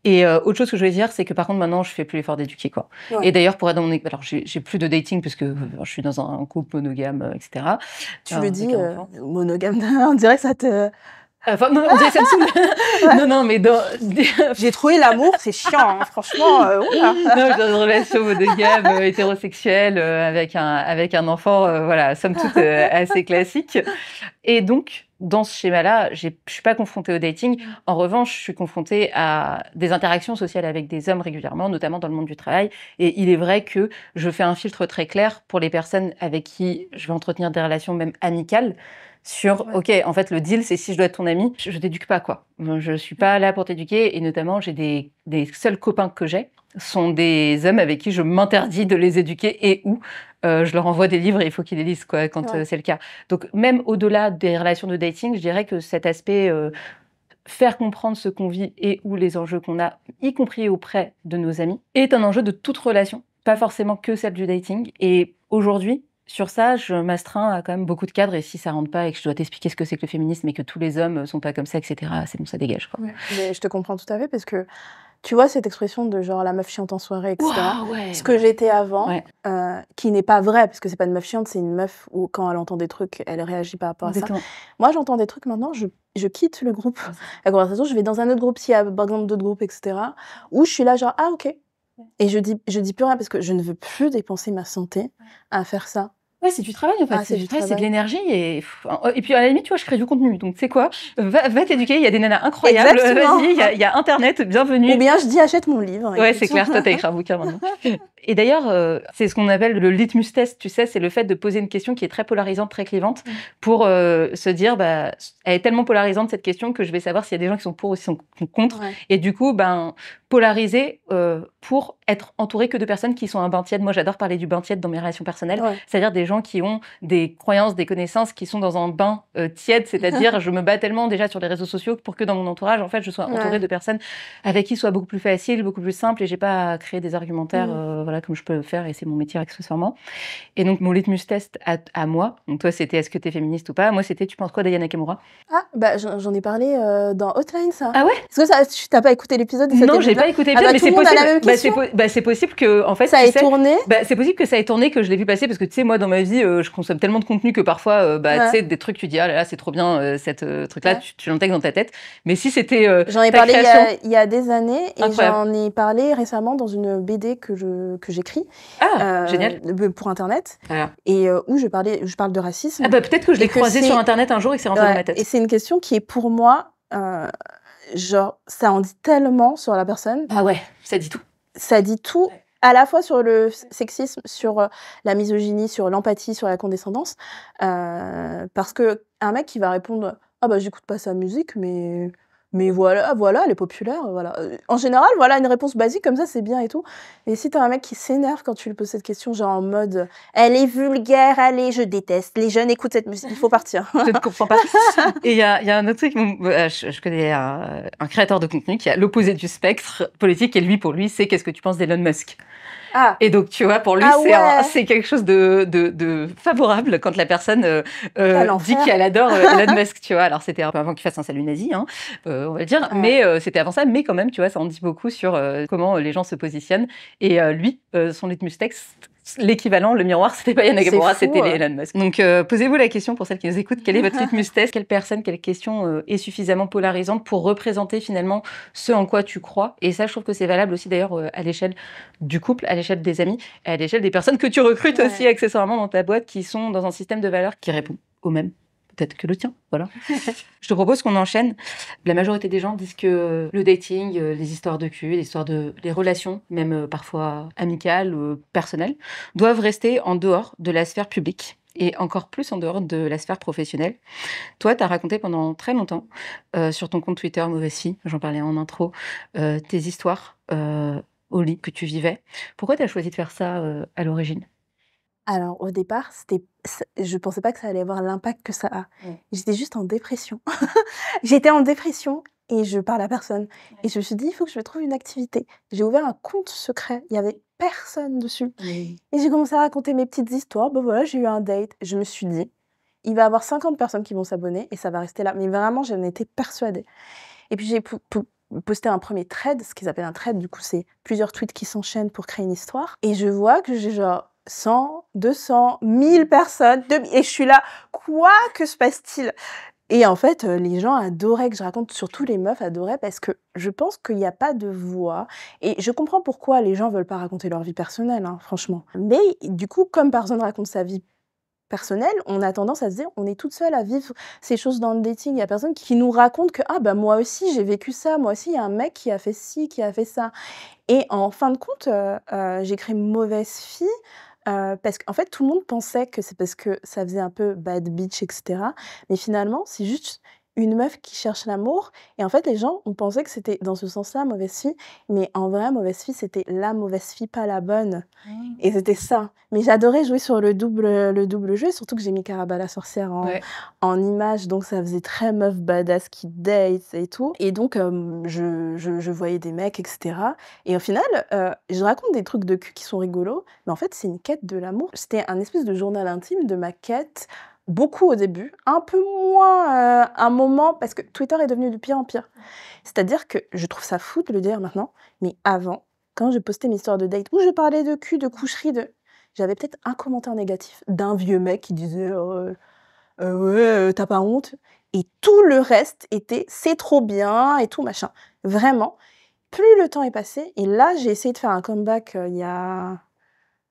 Et autre chose que je voulais dire, c'est que par contre, maintenant, je fais plus l'effort d'éduquer, quoi. Et d'ailleurs, pour être dans mon... Alors, j'ai plus de dating, parce que je suis dans un couple monogame, etc. Tu le dis, monogame, on dirait que ça te... Enfin, non, on dirait que ça me saoule. Non, mais j'ai trouvé l'amour, c'est chiant, hein, franchement. Non, je suis dans une relation monogame, hétérosexuelle, avec un enfant, voilà, somme toute assez classique. Et donc, dans ce schéma-là, je suis pas confrontée au dating. En revanche, je suis confrontée à des interactions sociales avec des hommes régulièrement, notamment dans le monde du travail. Et il est vrai que je fais un filtre très clair pour les personnes avec qui je vais entretenir des relations même amicales. Sur, ok, en fait, le deal, c'est si je dois être ton ami, je t'éduque pas, quoi. Je suis pas là pour t'éduquer, et notamment, j'ai des seuls copains que j'ai sont des hommes avec qui je m'interdis de les éduquer et où je leur envoie des livres et il faut qu'ils les lisent, quoi, quand c'est le cas. Donc, même au-delà des relations de dating, je dirais que cet aspect faire comprendre ce qu'on vit et ou les enjeux qu'on a, y compris auprès de nos amis, est un enjeu de toute relation, pas forcément que celle du dating. Et aujourd'hui, sur ça, je m'astreins à quand même beaucoup de cadres, et si ça rentre pas et que je dois t'expliquer ce que c'est que le féminisme et que tous les hommes sont pas comme ça, etc., c'est bon, ça dégage, quoi. Mais je te comprends tout à fait, parce que tu vois cette expression de genre la meuf chiante en soirée, etc. Ce que j'étais avant, qui n'est pas vrai, parce que c'est pas une meuf chiante, c'est une meuf où quand elle entend des trucs, elle réagit par rapport à ça. Moi, j'entends des trucs maintenant, je quitte le groupe, la conversation, je vais dans un autre groupe, s'il y a par exemple d'autres groupes, etc., où je suis là genre, ah ok. Et je dis plus rien, parce que je ne veux plus dépenser ma santé à faire ça. Ouais, c'est du travail, en fait. C'est du travail, c'est de l'énergie. Et puis, à la limite, tu vois, je crée du contenu. Donc, tu sais quoi, va t'éduquer. Il y a des nanas incroyables. Vas-y, il y a Internet, bienvenue. Ou bien, je dis, achète mon livre. Ouais, c'est clair. Toi, t'as écrit un bouquin maintenant. Et d'ailleurs, c'est ce qu'on appelle le litmus test, tu sais, c'est le fait de poser une question qui est très polarisante, très clivante, pour se dire, elle est tellement polarisante, cette question, que je vais savoir s'il y a des gens qui sont pour ou qui sont contre. Et du coup, polariser pour être entouré que de personnes qui sont un bain tiède. Moi, j'adore parler du bain tiède dans mes relations personnelles. C'est-à-dire des gens qui ont des croyances, des connaissances, qui sont dans un bain tiède. C'est-à-dire, je me bats tellement déjà sur les réseaux sociaux pour que dans mon entourage, en fait, je sois entourée de personnes avec qui ce soit beaucoup plus facile, beaucoup plus simple, et j'ai pas à créer des argumentaires, voilà, comme je peux le faire, et c'est mon métier accessoirement. Et donc, mon litmus test à moi, donc toi, c'était est-ce que t'es féministe ou pas? Moi, c'était tu penses quoi d'Aya Nakamura? Ah, j'en ai parlé dans Hotline, ça. Ah ouais? Parce que tu t'as pas écouté l'épisode? Non, j'ai pas écouté l'épisode, mais c'est possible que, en fait, ça ait tourné. C'est possible que ça ait tourné, que je l'ai vu passer, parce que tu sais, moi, dans ma vie, je consomme tellement de contenu que parfois, tu sais, des trucs, tu dis, ah là là, c'est trop bien, cette truc-là, tu l'intègres dans ta tête. Mais si c'était. J'en ai parlé il y a des années, et j'en ai parlé récemment dans une BD que j'écris. Ah, génial. Pour Internet. Et où je parle de racisme. Ah, peut-être que je l'ai croisé sur Internet un jour et que c'est rentré dans ma tête. Et c'est une question qui est pour moi, genre, ça en dit tellement sur la personne. Ah ouais, ça dit tout. Ça dit tout, à la fois sur le sexisme, sur la misogynie, sur l'empathie, sur la condescendance. Parce que un mec qui va répondre « Ah bah j'écoute pas sa musique, mais voilà, elle est populaire, voilà. » En général, voilà, une réponse basique comme ça, c'est bien et tout. Et si t'as un mec qui s'énerve quand tu lui poses cette question, genre en mode « Elle est vulgaire, allez, je déteste, les jeunes écoutent cette musique, il faut partir. » Je ne comprends pas. Et il y a un autre truc, je connais un créateur de contenu qui a l'opposé du spectre politique, et lui, pour lui, c'est qu'est-ce que tu penses d'Elon Musk? Ah, Et donc, tu vois, pour lui, Ah ouais. c'est quelque chose de favorable quand la personne Quel dit enfer. qu'elle adore Elon Musk, tu vois. Alors, c'était un peu avant qu'il fasse un salut nazi, hein, on va le dire, Ouais. mais c'était avant ça. Mais quand même, tu vois, ça en dit beaucoup sur comment les gens se positionnent. Et lui, son litmus texte, l'équivalent, le miroir, c'était pas Yana C'est Nakamura, fou, c'était ouais. Elon Musk. Donc, posez-vous la question pour celles qui nous écoutent, quel est votre litmus test? Quelle personne, quelle question est suffisamment polarisante pour représenter finalement ce en quoi tu crois? Et ça, je trouve que c'est valable aussi d'ailleurs à l'échelle du couple, à l'échelle des amis, et à l'échelle des personnes que tu recrutes Ouais. aussi accessoirement dans ta boîte qui sont dans un système de valeurs qui répond au même, peut-être que le tien, voilà. Je te propose qu'on enchaîne. La majorité des gens disent que le dating, les histoires de cul, les relations, même parfois amicales, personnelles, doivent rester en dehors de la sphère publique et encore plus en dehors de la sphère professionnelle. Toi, tu as raconté pendant très longtemps sur ton compte Twitter Mauvaise Fille, j'en parlais en intro, tes histoires au lit que tu vivais. Pourquoi tu as choisi de faire ça à l'origine? Alors, au départ, je pensais pas que ça allait avoir l'impact que ça a. Ouais. J'étais juste en dépression. J'étais en dépression et je parle à personne. Et je me suis dit, il faut que je me trouve une activité. J'ai ouvert un compte secret. Il y avait personne dessus. Oui. Et j'ai commencé à raconter mes petites histoires. Ben voilà, j'ai eu un date. Je me suis dit, il va y avoir 50 personnes qui vont s'abonner et ça va rester là. Mais vraiment, j'en étais persuadée. Et puis, j'ai posté un premier thread, ce qu'ils appellent un thread. Du coup, c'est plusieurs tweets qui s'enchaînent pour créer une histoire. Et je vois que j'ai genre 100, 200, 1000 personnes. Et je suis là, quoi? Que se passe-t-il? Et en fait, les gens adoraient que je raconte, surtout les meufs adoraient parce que je pense qu'il y a pas de voix et je comprends pourquoi les gens veulent pas raconter leur vie personnelle, hein, franchement. Mais du coup, comme personne raconte sa vie personnelle, on a tendance à se dire: «On est toute seule à vivre ces choses dans le dating». Il y a personne qui nous raconte que: «Ah bah, moi aussi j'ai vécu ça, moi aussi il y a un mec qui a fait ci, qui a fait ça». Et en fin de compte, j'ai créé Mauvaise Fille, parce qu'en fait, tout le monde pensait que c'est parce que ça faisait un peu bad bitch et cetera. Mais finalement, c'est juste une meuf qui cherche l'amour et en fait, les gens ont pensé que c'était dans ce sens-là, Mauvaise Fille. Mais en vrai, Mauvaise Fille, c'était la mauvaise fille, pas la bonne. Et c'était ça. Mais j'adorais jouer sur le double jeu, surtout que j'ai mis Caraba la sorcière Ouais. en image, donc ça faisait très meuf badass qui date et tout. Et donc, je voyais des mecs, et cetera. Et au final, je raconte des trucs de cul qui sont rigolos, mais en fait, c'est une quête de l'amour. C'était un espèce de journal intime de ma quête, beaucoup au début, un peu moins, un moment, parce que Twitter est devenu de pire en pire. C'est-à-dire que je trouve ça fou de le dire maintenant, mais avant, quand je postais mes histoires de date où je parlais de cul, de coucherie, j'avais peut-être un commentaire négatif d'un vieux mec qui disait ouais, t'as pas honte. Et tout le reste était c'est trop bien et tout machin. Vraiment, plus le temps est passé, et là j'ai essayé de faire un comeback il y a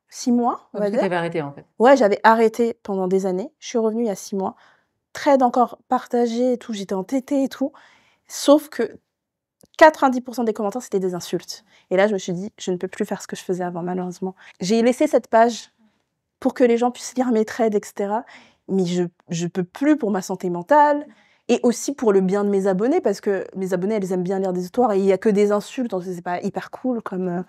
6 mois, on va Parce que dire. tu avais arrêté en fait. Ouais, j'avais arrêté pendant des années. Je suis revenue il y a 6 mois. Trade encore partagé et tout, j'étais entêtée et tout. Sauf que 90% des commentaires, c'était des insultes. Et là, je me suis dit, je ne peux plus faire ce que je faisais avant, malheureusement. J'ai laissé cette page pour que les gens puissent lire mes trades, et cetera. Mais je peux plus pour ma santé mentale et aussi pour le bien de mes abonnés, parce que mes abonnés, elles aiment bien lire des histoires et il y a que des insultes, donc c'est pas hyper cool. Comme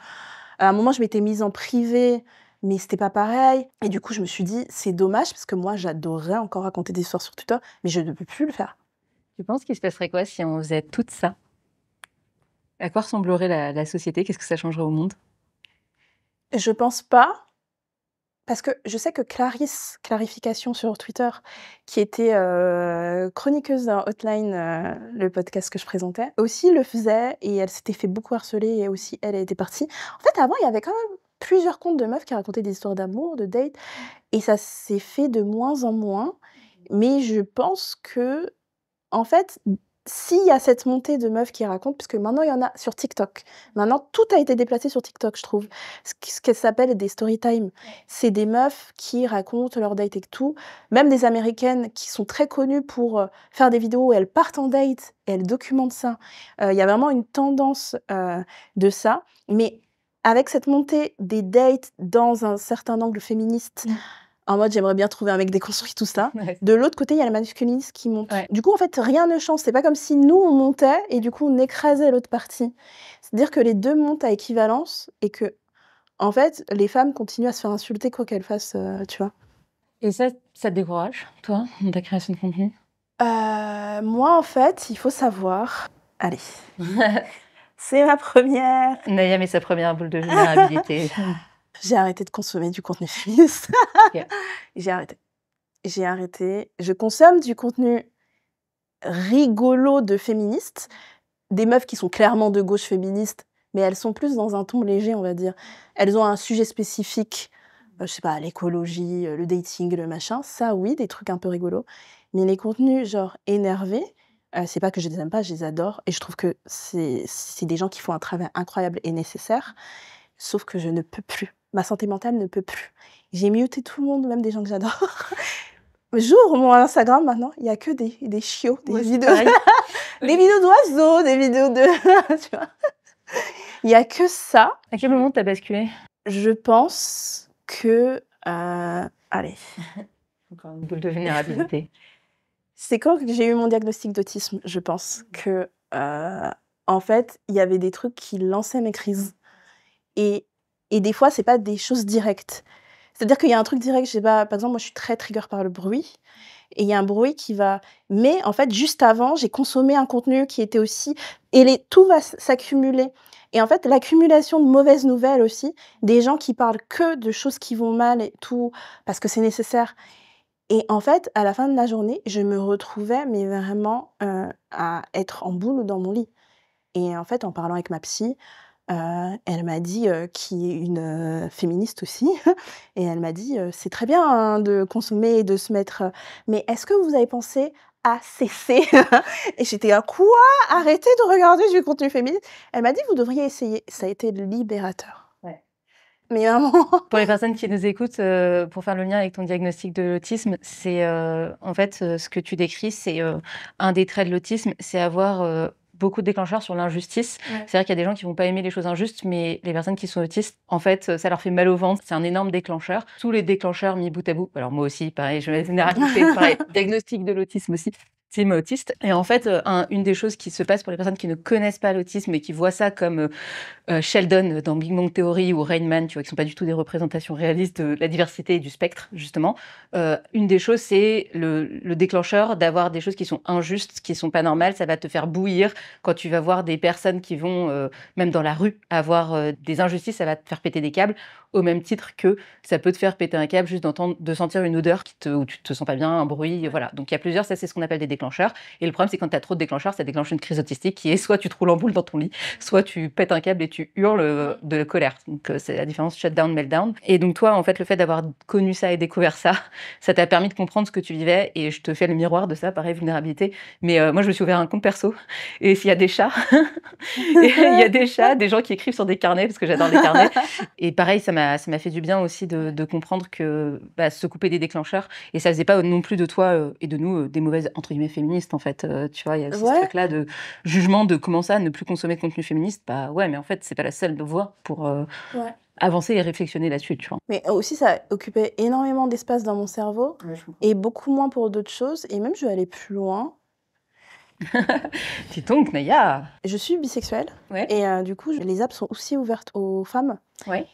à un moment, je m'étais mise en privé, mais c'était pas pareil. Et du coup, je me suis dit, c'est dommage parce que moi, j'adorerais encore raconter des histoires sur Twitter, mais je ne peux plus le faire. Tu penses qu'il se passerait quoi si on faisait tout ça? À quoi ressemblerait la société? Qu'est-ce que ça changerait au monde? Je pense pas. Parce que je sais que Clarisse, Clarification sur Twitter, qui était, chroniqueuse dans Hotline, le podcast que je présentais, aussi le faisait et elle s'était fait beaucoup harceler et aussi elle était partie. En fait, avant, il y avait quand même plusieurs comptes de meufs qui racontaient des histoires d'amour, de date, et ça s'est fait de moins en moins. Mais je pense que, en fait, s'il y a cette montée de meufs qui racontent, parce que maintenant il y en a sur TikTok. Maintenant, tout a été déplacé sur TikTok, je trouve. Ce qu'elle s'appelle des story time. C'est des meufs qui racontent leur date et tout. Même des Américaines qui sont très connues pour faire des vidéos où elles partent en date et elles documentent ça. Il y a vraiment une tendance de ça. Mais avec cette montée des dates dans un certain angle féministe, en mode j'aimerais bien trouver un mec déconstruit, tout ça. Ouais. De l'autre côté, il y a la masculiniste qui monte. Ouais. Du coup, en fait, rien ne change. C'est pas comme si nous, on montait et du coup, on écrasait l'autre partie. C'est-à-dire que les deux montent à équivalence et que, en fait, les femmes continuent à se faire insulter quoi qu'elles fassent, tu vois. Et ça te décourage, toi, dans ta création de contenu? Moi, en fait, il faut savoir... Allez, c'est ma première. Naya met sa première boule de vulnérabilité. j'ai arrêté de consommer du contenu féministe. Ok. J'ai arrêté. J'ai arrêté. Je consomme du contenu rigolo de féministes, des meufs qui sont clairement de gauche féministes, mais elles sont plus dans un ton léger, on va dire. Elles ont un sujet spécifique, je sais pas, l'écologie, le dating, le machin. Ça, oui, des trucs un peu rigolos. Mais les contenus, genre, énervés, c'est pas que je les aime pas, je les adore. Et je trouve que c'est des gens qui font un travail incroyable et nécessaire. Sauf que je ne peux plus. Ma santé mentale ne peut plus. J'ai muté tout le monde, même des gens que j'adore. J'ouvre mon Instagram maintenant, il y a que des chiots, des Ouais, c'est vidéos, pareil. des vidéos d'oiseaux, des vidéos de... tu vois. Il y a que ça. À quel moment t'as basculé? Je pense que... allez, Encore une boule de vulnérabilité. c'est quand que j'ai eu mon diagnostic d'autisme, je pense que... en fait, il y avait des trucs qui lançaient mes crises. Et des fois, c'est pas des choses directes. C'est-à-dire qu'il y a un truc direct, je sais pas, par exemple, moi je suis très trigger par le bruit, et il y a un bruit qui va... Mais en fait, juste avant, j'ai consommé un contenu qui était aussi... Et tout va s'accumuler. Et en fait, l'accumulation de mauvaises nouvelles aussi, des gens qui parlent que de choses qui vont mal et tout, parce que c'est nécessaire. Et en fait, à la fin de la journée, je me retrouvais, mais vraiment, à être en boule dans mon lit. Et en fait, en parlant avec ma psy, elle m'a dit, qui est une féministe aussi, et elle m'a dit, c'est très bien hein, de consommer et de se mettre, mais est-ce que vous avez pensé à cesser? Et j'étais là, quoi? Arrêtez de regarder du contenu féministe. Elle m'a dit, vous devriez essayer. Ça a été libérateur. Ouais. Mais vraiment. Pour les personnes qui nous écoutent, pour faire le lien avec ton diagnostic de l'autisme, c'est en fait ce que tu décris, c'est un des traits de l'autisme, c'est avoir beaucoup de déclencheurs sur l'injustice. Ouais. C'est-à-dire qu'il y a des gens qui vont pas aimer les choses injustes, mais les personnes qui sont autistes, en fait, ça leur fait mal au ventre. C'est un énorme déclencheur. Tous les déclencheurs mis bout à bout. Alors moi aussi, pareil, je vais venir rajouter, pareil, diagnostic de l'autisme aussi. Team autiste. Et en fait, une des choses qui se passe pour les personnes qui ne connaissent pas l'autisme et qui voient ça comme Sheldon dans Big Bang Theory ou Rain Man, tu vois, qui sont pas du tout des représentations réalistes de la diversité et du spectre, justement. Une des choses, c'est le déclencheur d'avoir des choses qui sont injustes, qui sont pas normales. Ça va te faire bouillir quand tu vas voir des personnes qui vont, même dans la rue, avoir des injustices, ça va te faire péter des câbles, au même titre que ça peut te faire péter un câble juste de sentir une odeur où tu te sens pas bien, un bruit, voilà. Donc il y a plusieurs, ça c'est ce qu'on appelle des déclencheurs. Et le problème, c'est quand tu as trop de déclencheurs, ça déclenche une crise autistique qui est soit tu te roules en boule dans ton lit, soit tu pètes un câble et tu hurles de la colère. Donc c'est la différence shutdown, meltdown. Et donc toi, en fait, le fait d'avoir connu ça et découvert ça, ça t'a permis de comprendre ce que tu vivais. Et je te fais le miroir de ça, pareil, vulnérabilité. Mais moi, je me suis ouvert un compte perso. Et s'il y a des chats, il y a des chats, des gens qui écrivent sur des carnets, parce que j'adore les carnets. Et pareil, ça m'a fait du bien aussi de comprendre que se couper des déclencheurs, et ça faisait pas non plus de toi et de nous des mauvaises, entre guillemets, féministes, en fait. Tu vois, il y a aussi ce truc-là de jugement de comment ça, ne plus consommer de contenu féministe. Bah ouais, mais en fait, c'est pas la seule voie pour avancer et réfléchionner là-dessus, tu vois. Mais aussi, ça occupait énormément d'espace dans mon cerveau, et beaucoup moins pour d'autres choses. Et même, je vais aller plus loin. Dis donc, Naya. Je suis bisexuelle, Ouais. et du coup, les apps sont aussi ouvertes aux femmes. Ouais.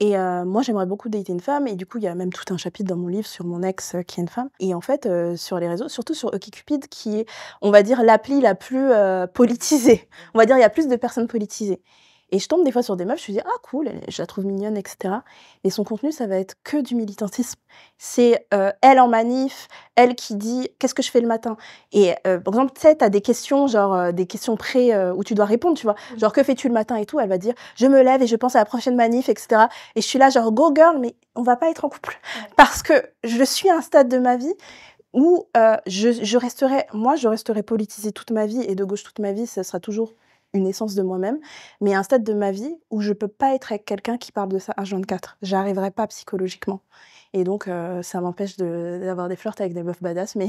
Et moi, j'aimerais beaucoup dater une femme, et du coup, il y a même tout un chapitre dans mon livre sur mon ex qui est une femme. Et en fait, sur les réseaux, surtout sur OkCupid, qui est, on va dire, l'appli la plus politisée. On va dire, il y a plus de personnes politisées. Et je tombe des fois sur des meufs, je me dis, ah cool, je la trouve mignonne, etc. Et son contenu, ça va être que du militantisme. C'est elle en manif, elle qui dit, qu'est-ce que je fais le matin? Et par exemple, tu sais, t'as des questions, genre des questions où tu dois répondre, tu vois. Genre, que fais-tu le matin et tout? Elle va dire, je me lève et je pense à la prochaine manif, etc. Et je suis là, genre, go girl, mais on va pas être en couple. Parce que je suis à un stade de ma vie où je resterai politisée toute ma vie et de gauche toute ma vie, ça sera toujours une essence de moi-même, mais à un stade de ma vie où je peux pas être avec quelqu'un qui parle de ça H24. J'arriverai pas psychologiquement. Et donc, ça m'empêche d'avoir des flirts avec des meufs badass, mais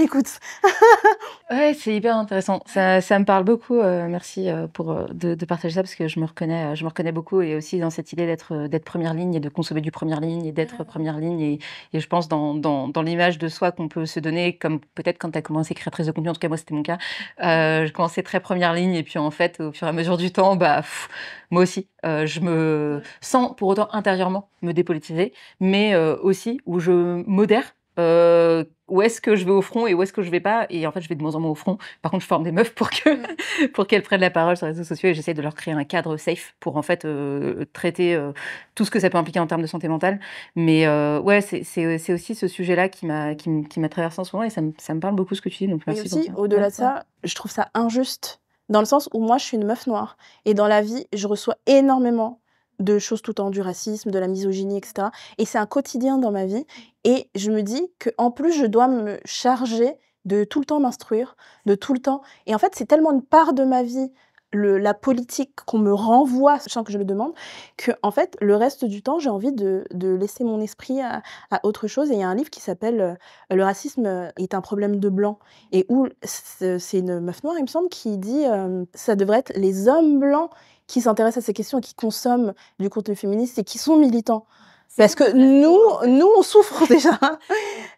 écoute. Ouais, c'est hyper intéressant. Ça me parle beaucoup. Merci de partager ça, parce que je me reconnais beaucoup, et aussi dans cette idée d'être première ligne et de consommer du première ligne et d'être première ligne. Et je pense dans l'image de soi qu'on peut se donner, comme peut-être quand tu as commencé créatrice de contenu, en tout cas moi c'était mon cas, je commençais très première ligne, et puis en fait au fur et à mesure du temps, moi aussi, je me sens pour autant intérieurement me dépolitiser, mais aussi où je modère où est-ce que je vais au front et où est-ce que je vais pas. Et en fait, je vais de moins en moins au front. Par contre, je forme des meufs pour pour qu'elles prennent la parole sur les réseaux sociaux et j'essaie de leur créer un cadre safe pour en fait traiter tout ce que ça peut impliquer en termes de santé mentale. Mais ouais, c'est aussi ce sujet-là qui m'a traversé en ce moment et ça me parle beaucoup ce que tu dis. Donc Mais merci pour aussi, ça. au-delà Ouais, de ça, je trouve ça injuste. Dans le sens où moi, je suis une meuf noire. Et dans la vie, je reçois énormément de choses tout le temps, du racisme, de la misogynie, etc. Et c'est un quotidien dans ma vie. Et je me dis qu'en plus, je dois me charger de tout le temps m'instruire, de tout le temps. Et en fait, c'est tellement une part de ma vie, la politique qu'on me renvoie sans que je le demande, que en fait, le reste du temps, j'ai envie de laisser mon esprit à autre chose. Et il y a un livre qui s'appelle Le racisme est un problème de blanc. Et où c'est une meuf noire, il me semble, qui dit ça devrait être les hommes blancs qui s'intéressent à ces questions et qui consomment du contenu féministe et qui sont militants. Parce que nous, on souffre déjà.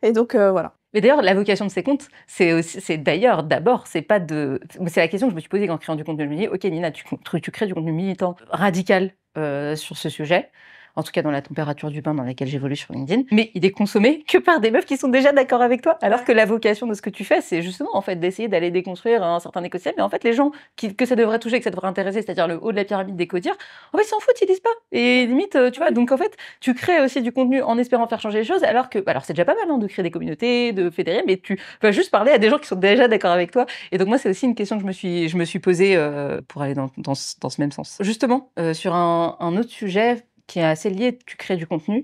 Et donc, voilà. Mais d'ailleurs, la vocation de ces comptes, c'est d'ailleurs, d'abord, c'est la question que je me suis posée en créant du contenu. Je me dis, ok, Nina, tu crées du contenu militant radical sur ce sujet, en tout cas dans la température du pain dans laquelle j'évolue sur LinkedIn, mais il est consommé que par des meufs qui sont déjà d'accord avec toi, alors que la vocation de ce que tu fais, c'est justement en fait d'essayer d'aller déconstruire un certain écosystème, mais en fait les gens que ça devrait toucher, que ça devrait intéresser, c'est-à-dire le haut de la pyramide des codir, en fait ils s'en foutent, ils disent pas. Et limite, tu vois, donc en fait, tu crées aussi du contenu en espérant faire changer les choses, alors c'est déjà pas mal de créer des communautés, de fédérer, mais tu vas juste parler à des gens qui sont déjà d'accord avec toi. Et donc moi, c'est aussi une question que je me suis posée pour aller dans ce même sens. Justement, sur un autre sujet qui est assez lié, tu crées du contenu.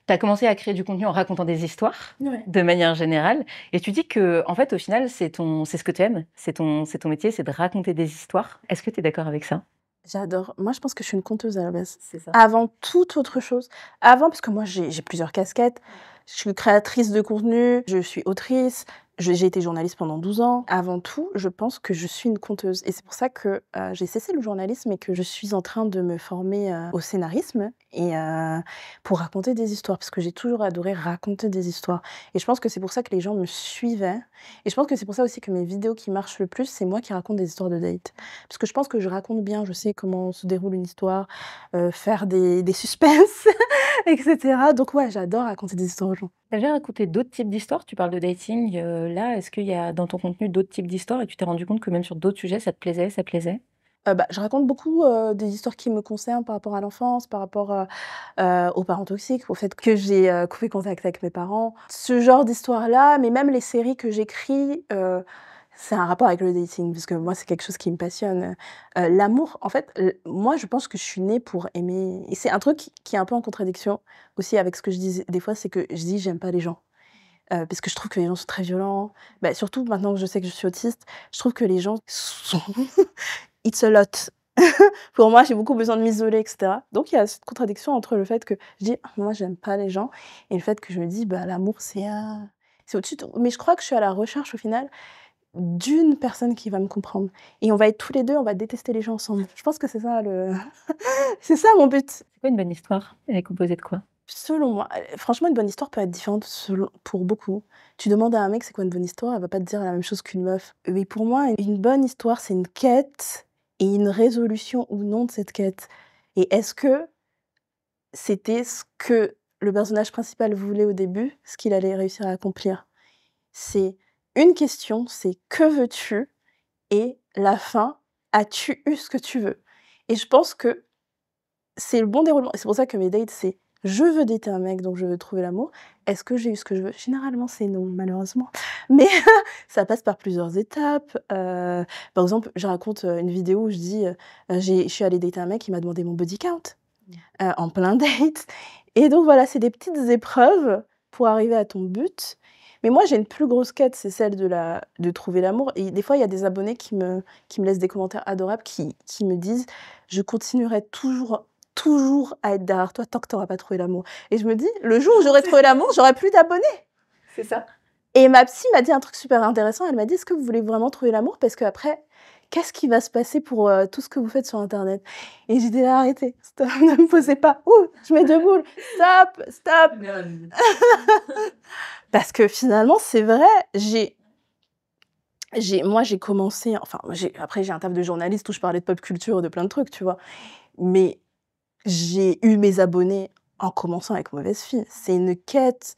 Tu as commencé à créer du contenu en racontant des histoires, de manière générale. Et tu dis que, en fait, au final, c'est ce que tu aimes, c'est ton métier, c'est de raconter des histoires. Est-ce que tu es d'accord avec ça? J'adore. Moi, je pense que je suis une conteuse à la base. C'est ça. Avant toute autre chose. Avant, parce que moi, j'ai plusieurs casquettes. Je suis créatrice de contenu, je suis autrice, j'ai été journaliste pendant 12 ans. Avant tout, je pense que je suis une conteuse. Et c'est pour ça que j'ai cessé le journalisme et que je suis en train de me former au scénarisme et pour raconter des histoires, parce que j'ai toujours adoré raconter des histoires. Et je pense que c'est pour ça que les gens me suivaient. Et je pense que c'est pour ça aussi que mes vidéos qui marchent le plus, c'est moi qui raconte des histoires de date. Parce que je pense que je raconte bien, je sais comment se déroule une histoire, faire des suspens, etc. Donc ouais, j'adore raconter des histoires aux gens. Tu as déjà raconté d'autres types d'histoires? Tu parles de dating, là, est-ce qu'il y a dans ton contenu d'autres types d'histoires et tu t'es rendu compte que même sur d'autres sujets, ça te plaisait, ça plaisait? Je raconte beaucoup, des histoires qui me concernent par rapport à l'enfance, par rapport, aux parents toxiques, au fait que j'ai, coupé contact avec mes parents. Ce genre d'histoire-là, mais même les séries que j'écris, c'est un rapport avec le dating, parce que moi, c'est quelque chose qui me passionne. L'amour, en fait, moi, je pense que je suis née pour aimer et c'est un truc qui est un peu en contradiction aussi avec ce que je dis des fois, c'est que je dis: «J'aime pas les gens». Parce que je trouve que les gens sont très violents. Surtout maintenant que je sais que je suis autiste, je trouve que les gens sont it's a lot. Pour moi, j'ai beaucoup besoin de m'isoler, et cetera. Donc il y a cette contradiction entre le fait que je dis: «Ah, moi, j'aime pas les gens» et le fait que je me dis: l'amour, c'est au-dessus de tout». Mais je crois que je suis à la recherche, au final, d'une personne qui va me comprendre et on va être tous les 2, on va détester les gens ensemble. Je pense que c'est ça c'est ça mon but. C'est quoi une bonne histoire? Elle est composée de quoi? Selon moi, franchement, une bonne histoire peut être différente pour beaucoup. Tu demandes à un mec: «C'est quoi une bonne histoire?» Elle va pas te dire la même chose qu'une meuf. Mais pour moi, une bonne histoire, c'est une quête et une résolution ou non de cette quête. Et est-ce que c'était ce que le personnage principal voulait au début, ce qu'il allait réussir à accomplir? C'est une question, c'est: «Que veux-tu?» et la fin: «As-tu eu ce que tu veux?» et je pense que c'est le bon déroulement et c'est pour ça que mes dates, c'est: je veux dater un mec, donc je veux trouver l'amour. Est-ce que j'ai eu ce que je veux? Généralement, c'est non, malheureusement. Mais ça passe par plusieurs étapes. Par exemple, je raconte, une vidéo où je dis, je suis allée dater un mec, il m'a demandé mon body count, en plein date et donc voilà, c'est des petites épreuves pour arriver à ton but. Mais moi, j'ai une plus grosse quête, c'est celle de trouver l'amour et des fois, il y a des abonnés qui me laissent des commentaires adorables qui me disent: «Je continuerai toujours à être derrière toi tant que tu auras pas trouvé l'amour» et je me dis: «Le jour où j'aurai trouvé l'amour, j'aurai plus d'abonnés» C'est ça. et ma psy m'a dit un truc super intéressant, elle m'a dit: «Est-ce que vous voulez vraiment trouver l'amour? Parce qu'après, qu'est-ce qui va se passer pour, tout ce que vous faites sur internet?» et j'ai dit: «Là, arrêtez, stop, ne me posez pas. Ouh, je mets 2 boules. Stop, stop!» Parce que finalement, c'est vrai, j'ai commencé enfin, après j'ai un taf de journaliste où je parlais de pop culture, de plein de trucs, tu vois? Mais j'ai eu mes abonnés en commençant avec Mauvaise Fille. C'est une quête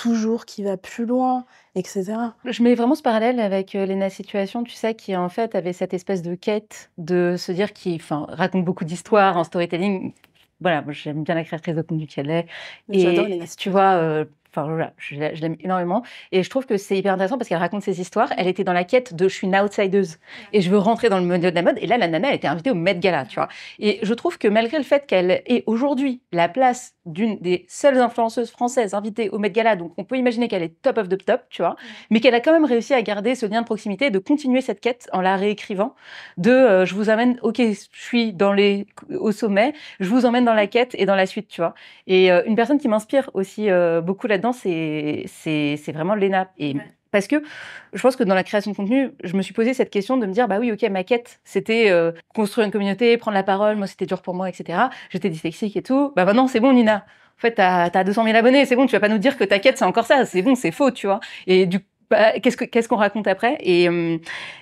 toujours qui va plus loin, etc. Je mets vraiment ce parallèle avec Lena Situation, tu sais, qui en fait avait cette espèce de quête de se dire qu'il raconte beaucoup d'histoires en storytelling. Voilà, moi, j'aime bien la créatrice de contenu qu'elle est. J'adore Et Lena tu Situation. vois, voilà, je l'aime énormément. Et je trouve que c'est hyper intéressant parce qu'elle raconte ses histoires. Elle était dans la quête de je suis une outsideuse et je veux rentrer dans le milieu de la mode. Et là, la nana, elle était invitée au Met Gala, tu vois. Et je trouve que malgré le fait qu'elle ait aujourd'hui la place d'une des seules influenceuses françaises invitées au Met Gala, donc on peut imaginer qu'elle est top of the top, tu vois, mais qu'elle a quand même réussi à garder ce lien de proximité et de continuer cette quête en la réécrivant de je vous amène, ok, je suis au sommet, je vous emmène dans la quête et dans la suite, tu vois. Et une personne qui m'inspire aussi beaucoup là-dedans, c'est vraiment Léna. Et parce que je pense que dans la création de contenu, je me suis posé cette question de me dire, bah oui, ok, ma quête, c'était construire une communauté, prendre la parole, moi c'était dur pour moi, etc. J'étais dyslexique et tout. Bah maintenant, c'est bon, Nina. En fait, t'as 200 000 abonnés, c'est bon, tu vas pas nous dire que ta quête, c'est encore ça. C'est bon, c'est faux, tu vois. Et du coup, bah, qu'est-ce qu'on raconte après et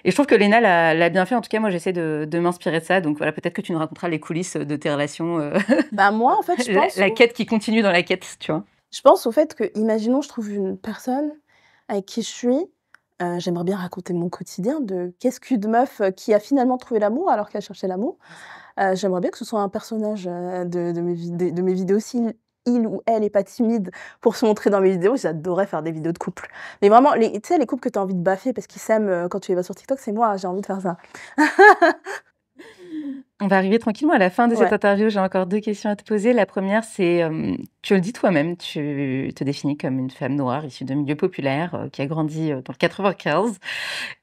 je trouve que Léna l'a bien fait. En tout cas, moi, j'essaie de m'inspirer de ça. Donc voilà, peut-être que tu nous raconteras les coulisses de tes relations. Bah moi, en fait, je pense... la quête qui continue dans la quête, tu vois. Je pense au fait que, imaginons, je trouve une personne avec qui je suis, j'aimerais bien raconter mon quotidien de qu'est-ce qu'une meuf qui a finalement trouvé l'amour alors qu'elle cherchait l'amour. J'aimerais bien que ce soit un personnage de mes vidéos. Si il ou elle est pas timide pour se montrer dans mes vidéos, j'adorerais faire des vidéos de couple. Mais vraiment, tu sais, les couples que tu as envie de baffer parce qu'ils s'aiment quand tu les vois sur TikTok, c'est moi, j'ai envie de faire ça. On va arriver tranquillement à la fin de cette Ouais. interview. J'ai encore 2 questions à te poser. La première, c'est, tu le dis toi-même, tu te définis comme une femme noire issue de milieu populaire, qui a grandi dans le 95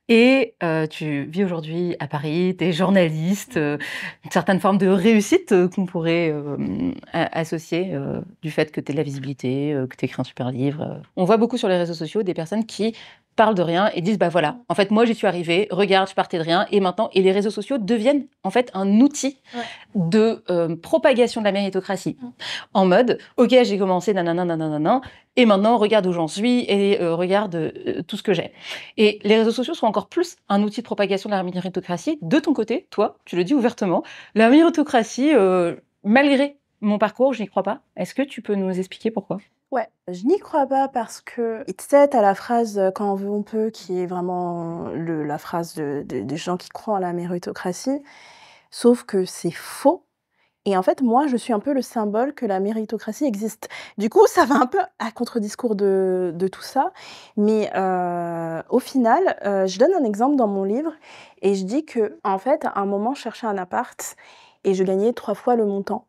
et tu vis aujourd'hui à Paris, tu es journaliste, une certaine forme de réussite qu'on pourrait associer du fait que tu aies de la visibilité, que tu écris un super livre. On voit beaucoup sur les réseaux sociaux des personnes qui parlent de rien et disent bah voilà, en fait moi j'y suis arrivée, regarde, je partais de rien et maintenant et les réseaux sociaux deviennent en fait un outil de propagation de la méritocratie en mode ok j'ai commencé nanana nanana et maintenant regarde où j'en suis et regarde tout ce que j'ai. Et les réseaux sociaux sont encore plus un outil de propagation de la méritocratie. De ton côté, toi, tu le dis ouvertement, la méritocratie, malgré mon parcours, je n'y crois pas. Est-ce que tu peux nous expliquer pourquoi ? Ouais, je n'y crois pas parce que, tu sais, t'as la phrase quand on veut, on peut, qui est vraiment la phrase des gens qui croient en la méritocratie, sauf que c'est faux. Et en fait, moi, je suis un peu le symbole que la méritocratie existe. Du coup, ça va un peu à contre-discours de tout ça. Mais au final, je donne un exemple dans mon livre et je dis que, en fait, à un moment, je cherchais un appart et je gagnais 3 fois le montant.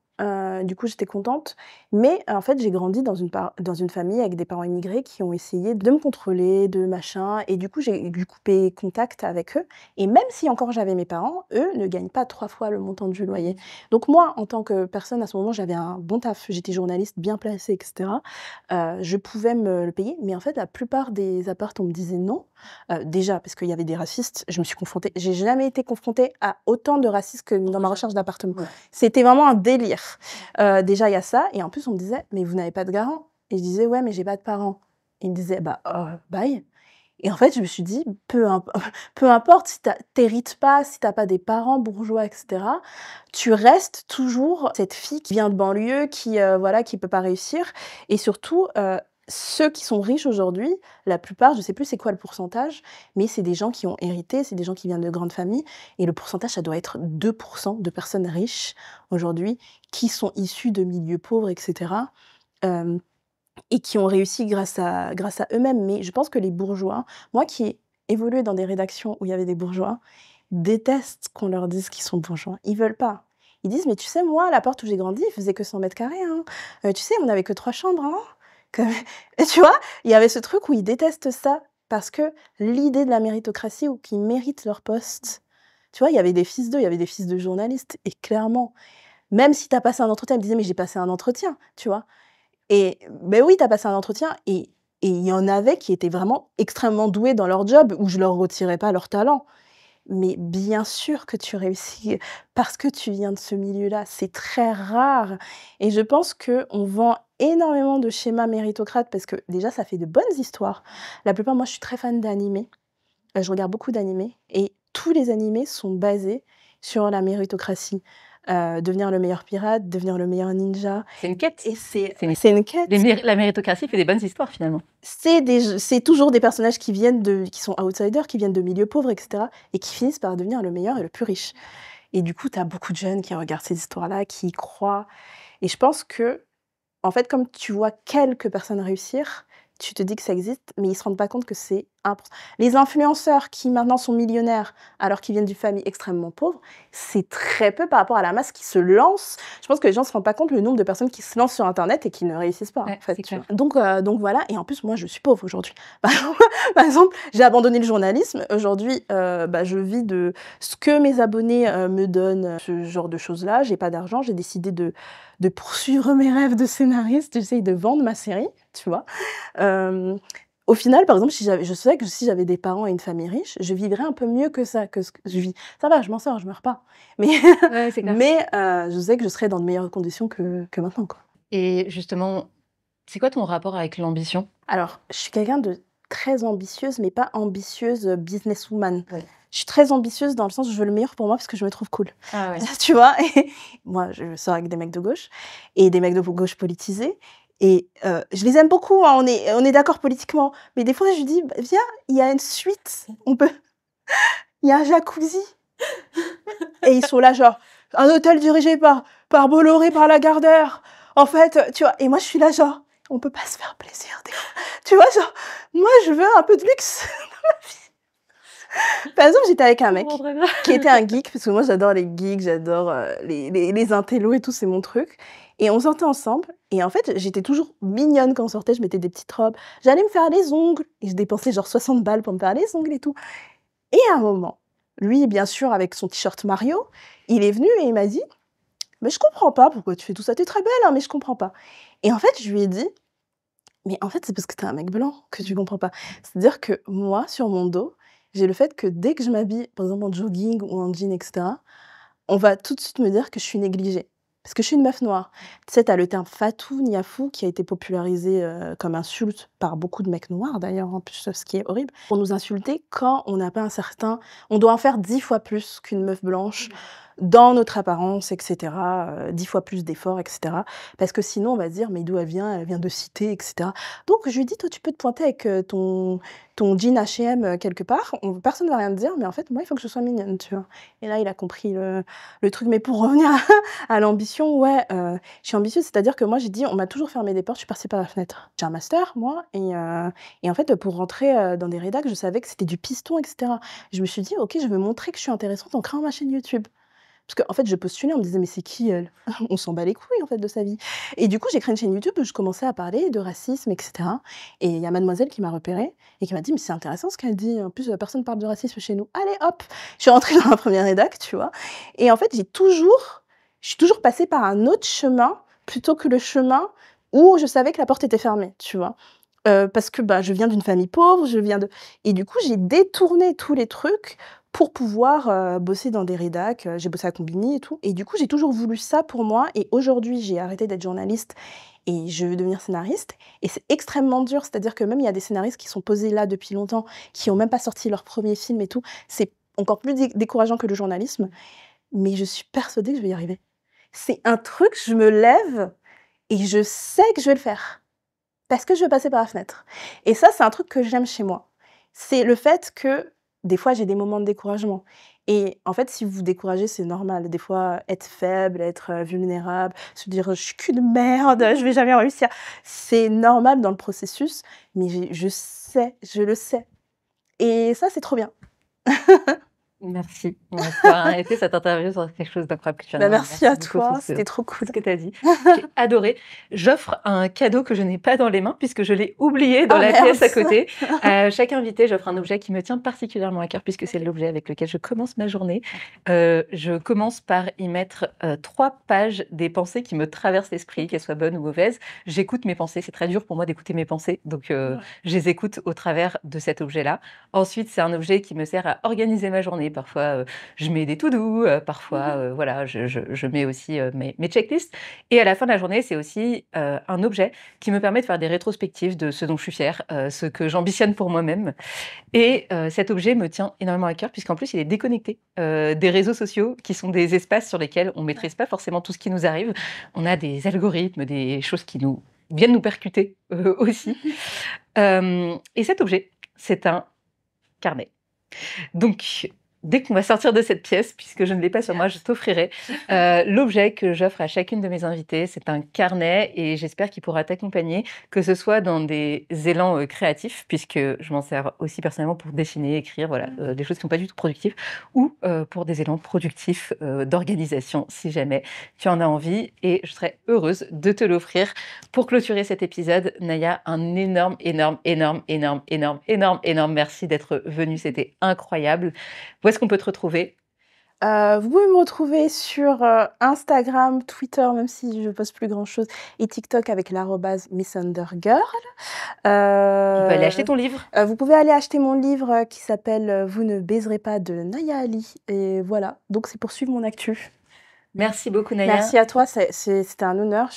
Du coup, j'étais contente. Mais en fait, j'ai grandi dans une famille avec des parents immigrés qui ont essayé de me contrôler, de machin. Et du coup, j'ai dû couper contact avec eux. Et même si encore j'avais mes parents, eux ne gagnent pas 3 fois le montant du loyer. Donc moi, en tant que personne, à ce moment, j'avais un bon taf. J'étais journaliste bien placée, etc. Je pouvais me le payer. Mais en fait, la plupart des apparts, on me disait non. Déjà, parce qu'il y avait des racistes. J'ai jamais été confrontée à autant de racistes que dans ma recherche d'appartement. Ouais. C'était vraiment un délire. Déjà, il y a ça. Et en plus, on me disait, mais vous n'avez pas de garant. Et je disais, ouais, mais j'ai pas de parents. Ils me disaient, bah, bye. Et en fait, je me suis dit, peu importe si t'hérites pas, si t'as pas des parents bourgeois, etc., tu restes toujours cette fille qui vient de banlieue, qui peut pas réussir. Et surtout, ceux qui sont riches aujourd'hui, la plupart, je sais plus c'est quoi le pourcentage, mais c'est des gens qui ont hérité, c'est des gens qui viennent de grandes familles. Et le pourcentage, ça doit être 2% de personnes riches aujourd'hui qui sont issues de milieux pauvres, etc. Et qui ont réussi grâce à eux-mêmes. Mais je pense que les bourgeois, moi qui ai évolué dans des rédactions où il y avait des bourgeois, détestent qu'on leur dise qu'ils sont bourgeois. Ils veulent pas. Ils disent, mais tu sais, moi, la porte où j'ai grandi, il faisait que 100 mètres carrés. Hein. Tu sais, on n'avait que 3 chambres. Hein. Et tu vois, il y avait ce truc où ils détestent ça parce que l'idée de la méritocratie ou qu'ils méritent leur poste, tu vois, il y avait des fils d'eux, il y avait des fils de journalistes. Et clairement, même si tu as passé un entretien, ils me disaient, mais j'ai passé un entretien, tu vois. Et ben oui, tu as passé un entretien et il y en avait qui étaient vraiment extrêmement doués dans leur job où je leur retirais pas leur talent. Mais bien sûr que tu réussis parce que tu viens de ce milieu-là, c'est très rare. Et je pense qu'on vend énormément de schémas méritocrates parce que déjà, ça fait de bonnes histoires. La plupart, moi, je suis très fan d'animés. Je regarde beaucoup d'animés et tous les animés sont basés sur la méritocratie. devenir le meilleur pirate, devenir le meilleur ninja. C'est une quête. Et C'est une quête. La méritocratie fait des bonnes histoires, finalement. C'est toujours des personnages qui sont outsiders, qui viennent de milieux pauvres, etc. et qui finissent par devenir le meilleur et le plus riche. Et du coup, tu as beaucoup de jeunes qui regardent ces histoires-là, qui y croient. Et je pense que, en fait, comme tu vois quelques personnes réussir, tu te dis que ça existe, mais ils ne se rendent pas compte que c'est important. Les influenceurs qui maintenant sont millionnaires alors qu'ils viennent d'une famille extrêmement pauvre, c'est très peu par rapport à la masse qui se lance. Je pense que les gens ne se rendent pas compte le nombre de personnes qui se lancent sur Internet et qui ne réussissent pas. Ouais, en fait, c'est clair. donc voilà, et en plus, moi, je suis pauvre aujourd'hui. Par exemple, j'ai abandonné le journalisme. Aujourd'hui, je vis de ce que mes abonnés me donnent, ce genre de choses-là. J'ai pas d'argent, j'ai décidé de poursuivre mes rêves de scénariste. J'essaye de vendre ma série, tu vois. Au final, par exemple, je sais que si j'avais des parents et une famille riche, je vivrais un peu mieux que ça, que ce que je vis. Ça va, je m'en sors, je meurs pas. Mais, Ouais, c'est clair. mais je sais que je serais dans de meilleures conditions que maintenant, quoi. Et justement, c'est quoi ton rapport avec l'ambition? Alors, je suis quelqu'un de très ambitieuse, mais pas ambitieuse businesswoman. Ouais. Je suis très ambitieuse dans le sens où je veux le meilleur pour moi parce que je me trouve cool. Ah ouais. Tu vois, et moi, je sors avec des mecs de gauche et des mecs de gauche politisés. Et je les aime beaucoup, hein, on est d'accord politiquement. Mais des fois, je lui dis, viens, il y a une suite, il y a un jacuzzi. Et ils sont là, genre, un hôtel dirigé par Bolloré, par Lagardère. En fait, tu vois, et moi, je suis là, genre, on peut pas se faire plaisir, des fois. Tu vois, genre, moi, je veux un peu de luxe dans ma vie. Par exemple, j'étais avec un mec qui était un geek, parce que moi, j'adore les geeks, j'adore les intellos et tout, c'est mon truc. Et on sortait ensemble, et en fait, j'étais toujours mignonne quand on sortait, je mettais des petites robes. J'allais me faire les ongles, et je dépensais genre 60 balles pour me faire les ongles et tout. Et à un moment, lui, bien sûr, avec son t-shirt Mario, il est venu et il m'a dit « Mais je comprends pas pourquoi tu fais tout ça, t'es très belle, hein, mais je comprends pas. » Et en fait, je lui ai dit « Mais en fait, c'est parce que t'es un mec blanc que tu comprends pas. » C'est-à-dire que moi, sur mon dos, j'ai le fait que dès que je m'habille, par exemple en jogging ou en jean, etc., on va tout de suite me dire que je suis négligée. Parce que je suis une meuf noire. Tu sais, t'as le terme fatou, niafou, qui a été popularisé comme insulte par beaucoup de mecs noirs, d'ailleurs, en plus, ce qui est horrible, pour nous insulter quand on n'a pas un certain... On doit en faire 10 fois plus qu'une meuf blanche dans notre apparence, etc. 10 fois plus d'efforts, etc. Parce que sinon, on va se dire, mais d'où elle vient de cité, etc. Donc, je lui dis, toi, tu peux te pointer avec ton jean H&M quelque part, personne ne va rien te dire, mais en fait, moi, il faut que je sois mignonne, tu vois. Et là, il a compris le truc. Mais pour revenir à l'ambition, ouais, je suis ambitieuse, c'est-à-dire que moi, j'ai dit, on m'a toujours fermé des portes, je suis passée par la fenêtre. J'ai un master, moi, et en fait, pour rentrer dans des rédacs, je savais que c'était du piston, etc. Je me suis dit, ok, je veux montrer que je suis intéressante en créant ma chaîne YouTube. Parce qu'en fait, je postulais, on me disait, mais c'est qui elle? On s'en bat les couilles, en fait, de sa vie. Et du coup, j'ai créé une chaîne YouTube où je commençais à parler de racisme, etc. Et il y a mademoiselle qui m'a repérée et qui m'a dit, mais c'est intéressant ce qu'elle dit. En plus, personne parle de racisme chez nous. Allez, hop, je suis rentrée dans la première rédac, tu vois. Et en fait, je suis toujours passée par un autre chemin plutôt que le chemin où je savais que la porte était fermée, tu vois. Parce que je viens d'une famille pauvre, et du coup, j'ai détourné tous les trucs pour pouvoir bosser dans des rédacs. J'ai bossé à Combini et tout. Et du coup, j'ai toujours voulu ça pour moi. Et aujourd'hui, j'ai arrêté d'être journaliste et je veux devenir scénariste. Et c'est extrêmement dur. C'est-à-dire que même il y a des scénaristes qui sont posés là depuis longtemps, qui n'ont même pas sorti leur premier film et tout. C'est encore plus décourageant que le journalisme. Mais je suis persuadée que je vais y arriver. C'est un truc, je me lève et je sais que je vais le faire. Parce que je veux passer par la fenêtre. Et ça, c'est un truc que j'aime chez moi. C'est le fait que, des fois, j'ai des moments de découragement. Et en fait, si vous vous découragez, c'est normal. Des fois, être faible, être vulnérable, se dire « je suis qu'une merde, je vais jamais réussir », c'est normal dans le processus, mais je le sais. Et ça, c'est trop bien. Merci. On va pouvoir arrêter cette interview sur quelque chose d'incroyable que tu as dit. Merci à toi, c'était trop cool. Ce que tu as dit. J'ai adoré. J'offre un cadeau que je n'ai pas dans les mains puisque je l'ai oublié dans la pièce à côté. Chaque invité, j'offre un objet qui me tient particulièrement à cœur puisque c'est l'objet avec lequel je commence ma journée. Je commence par y mettre 3 pages des pensées qui me traversent l'esprit, qu'elles soient bonnes ou mauvaises. J'écoute mes pensées. C'est très dur pour moi d'écouter mes pensées, donc je les écoute au travers de cet objet-là. Ensuite, c'est un objet qui me sert à organiser ma journée parfois je mets des to-do, parfois voilà, je mets aussi mes checklists. Et à la fin de la journée, c'est aussi un objet qui me permet de faire des rétrospectives de ce dont je suis fière, ce que j'ambitionne pour moi-même. Et cet objet me tient énormément à cœur, puisqu'en plus, il est déconnecté des réseaux sociaux, qui sont des espaces sur lesquels on ne maîtrise pas forcément tout ce qui nous arrive. On a des algorithmes, des choses qui viennent nous percuter aussi. Et cet objet, c'est un carnet. Donc, dès qu'on va sortir de cette pièce, puisque je ne l'ai pas sur moi, je t'offrirai l'objet que j'offre à chacune de mes invitées. C'est un carnet et j'espère qu'il pourra t'accompagner, que ce soit dans des élans créatifs, puisque je m'en sers aussi personnellement pour dessiner, écrire, voilà, des choses qui ne sont pas du tout productives, ou pour des élans productifs d'organisation, si jamais tu en as envie. Et je serai heureuse de te l'offrir. Pour clôturer cet épisode, Naya, un énorme merci d'être venue. C'était incroyable. Où est-ce qu'on peut te retrouver? Vous pouvez me retrouver sur Instagram, Twitter, même si je ne poste plus grand-chose, et TikTok avec @missundergirl. On peut aller acheter ton livre. Vous pouvez aller acheter mon livre qui s'appelle Vous ne baiserez pas de Naya Ali. Et voilà, donc c'est pour suivre mon actu. Merci beaucoup, Naya. Merci à toi, c'était un honneur.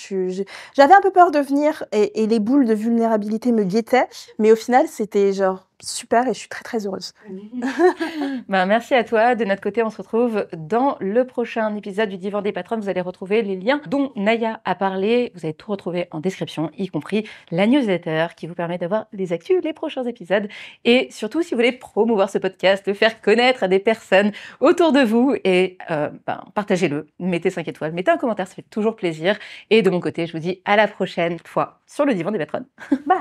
J'avais un peu peur de venir et les boules de vulnérabilité me guettaient, mais au final, c'était genre super et je suis très très heureuse. Merci à toi. De notre côté, on se retrouve dans le prochain épisode du Divan des Patronnes. Vous allez retrouver les liens dont Naya a parlé. Vous allez tout retrouver en description, y compris la newsletter qui vous permet d'avoir les actus, les prochains épisodes. Et surtout, si vous voulez promouvoir ce podcast, le faire connaître à des personnes autour de vous et partagez-le. Mettez 5 étoiles, mettez un commentaire, ça fait toujours plaisir. Et de mon côté, je vous dis à la prochaine fois sur le Divan des Patronnes. Bye.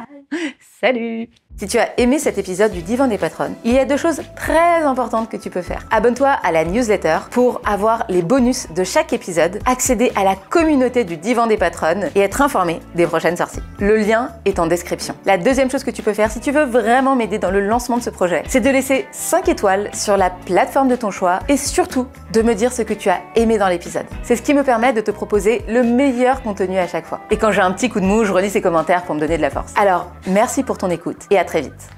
Salut. Si tu as aimé cet épisode du Divan des Patronnes, il y a 2 choses très importantes que tu peux faire. Abonne-toi à la newsletter pour avoir les bonus de chaque épisode, accéder à la communauté du Divan des Patronnes et être informé des prochaines sorties. Le lien est en description. La deuxième chose que tu peux faire si tu veux vraiment m'aider dans le lancement de ce projet, c'est de laisser 5 étoiles sur la plateforme de ton choix et surtout de me dire ce que tu as aimé dans l'épisode. C'est ce qui me permet de te proposer le meilleur contenu à chaque fois. Et quand j'ai un petit coup de mou, je relis ces commentaires pour me donner de la force. Alors, merci pour ton écoute et à très vite.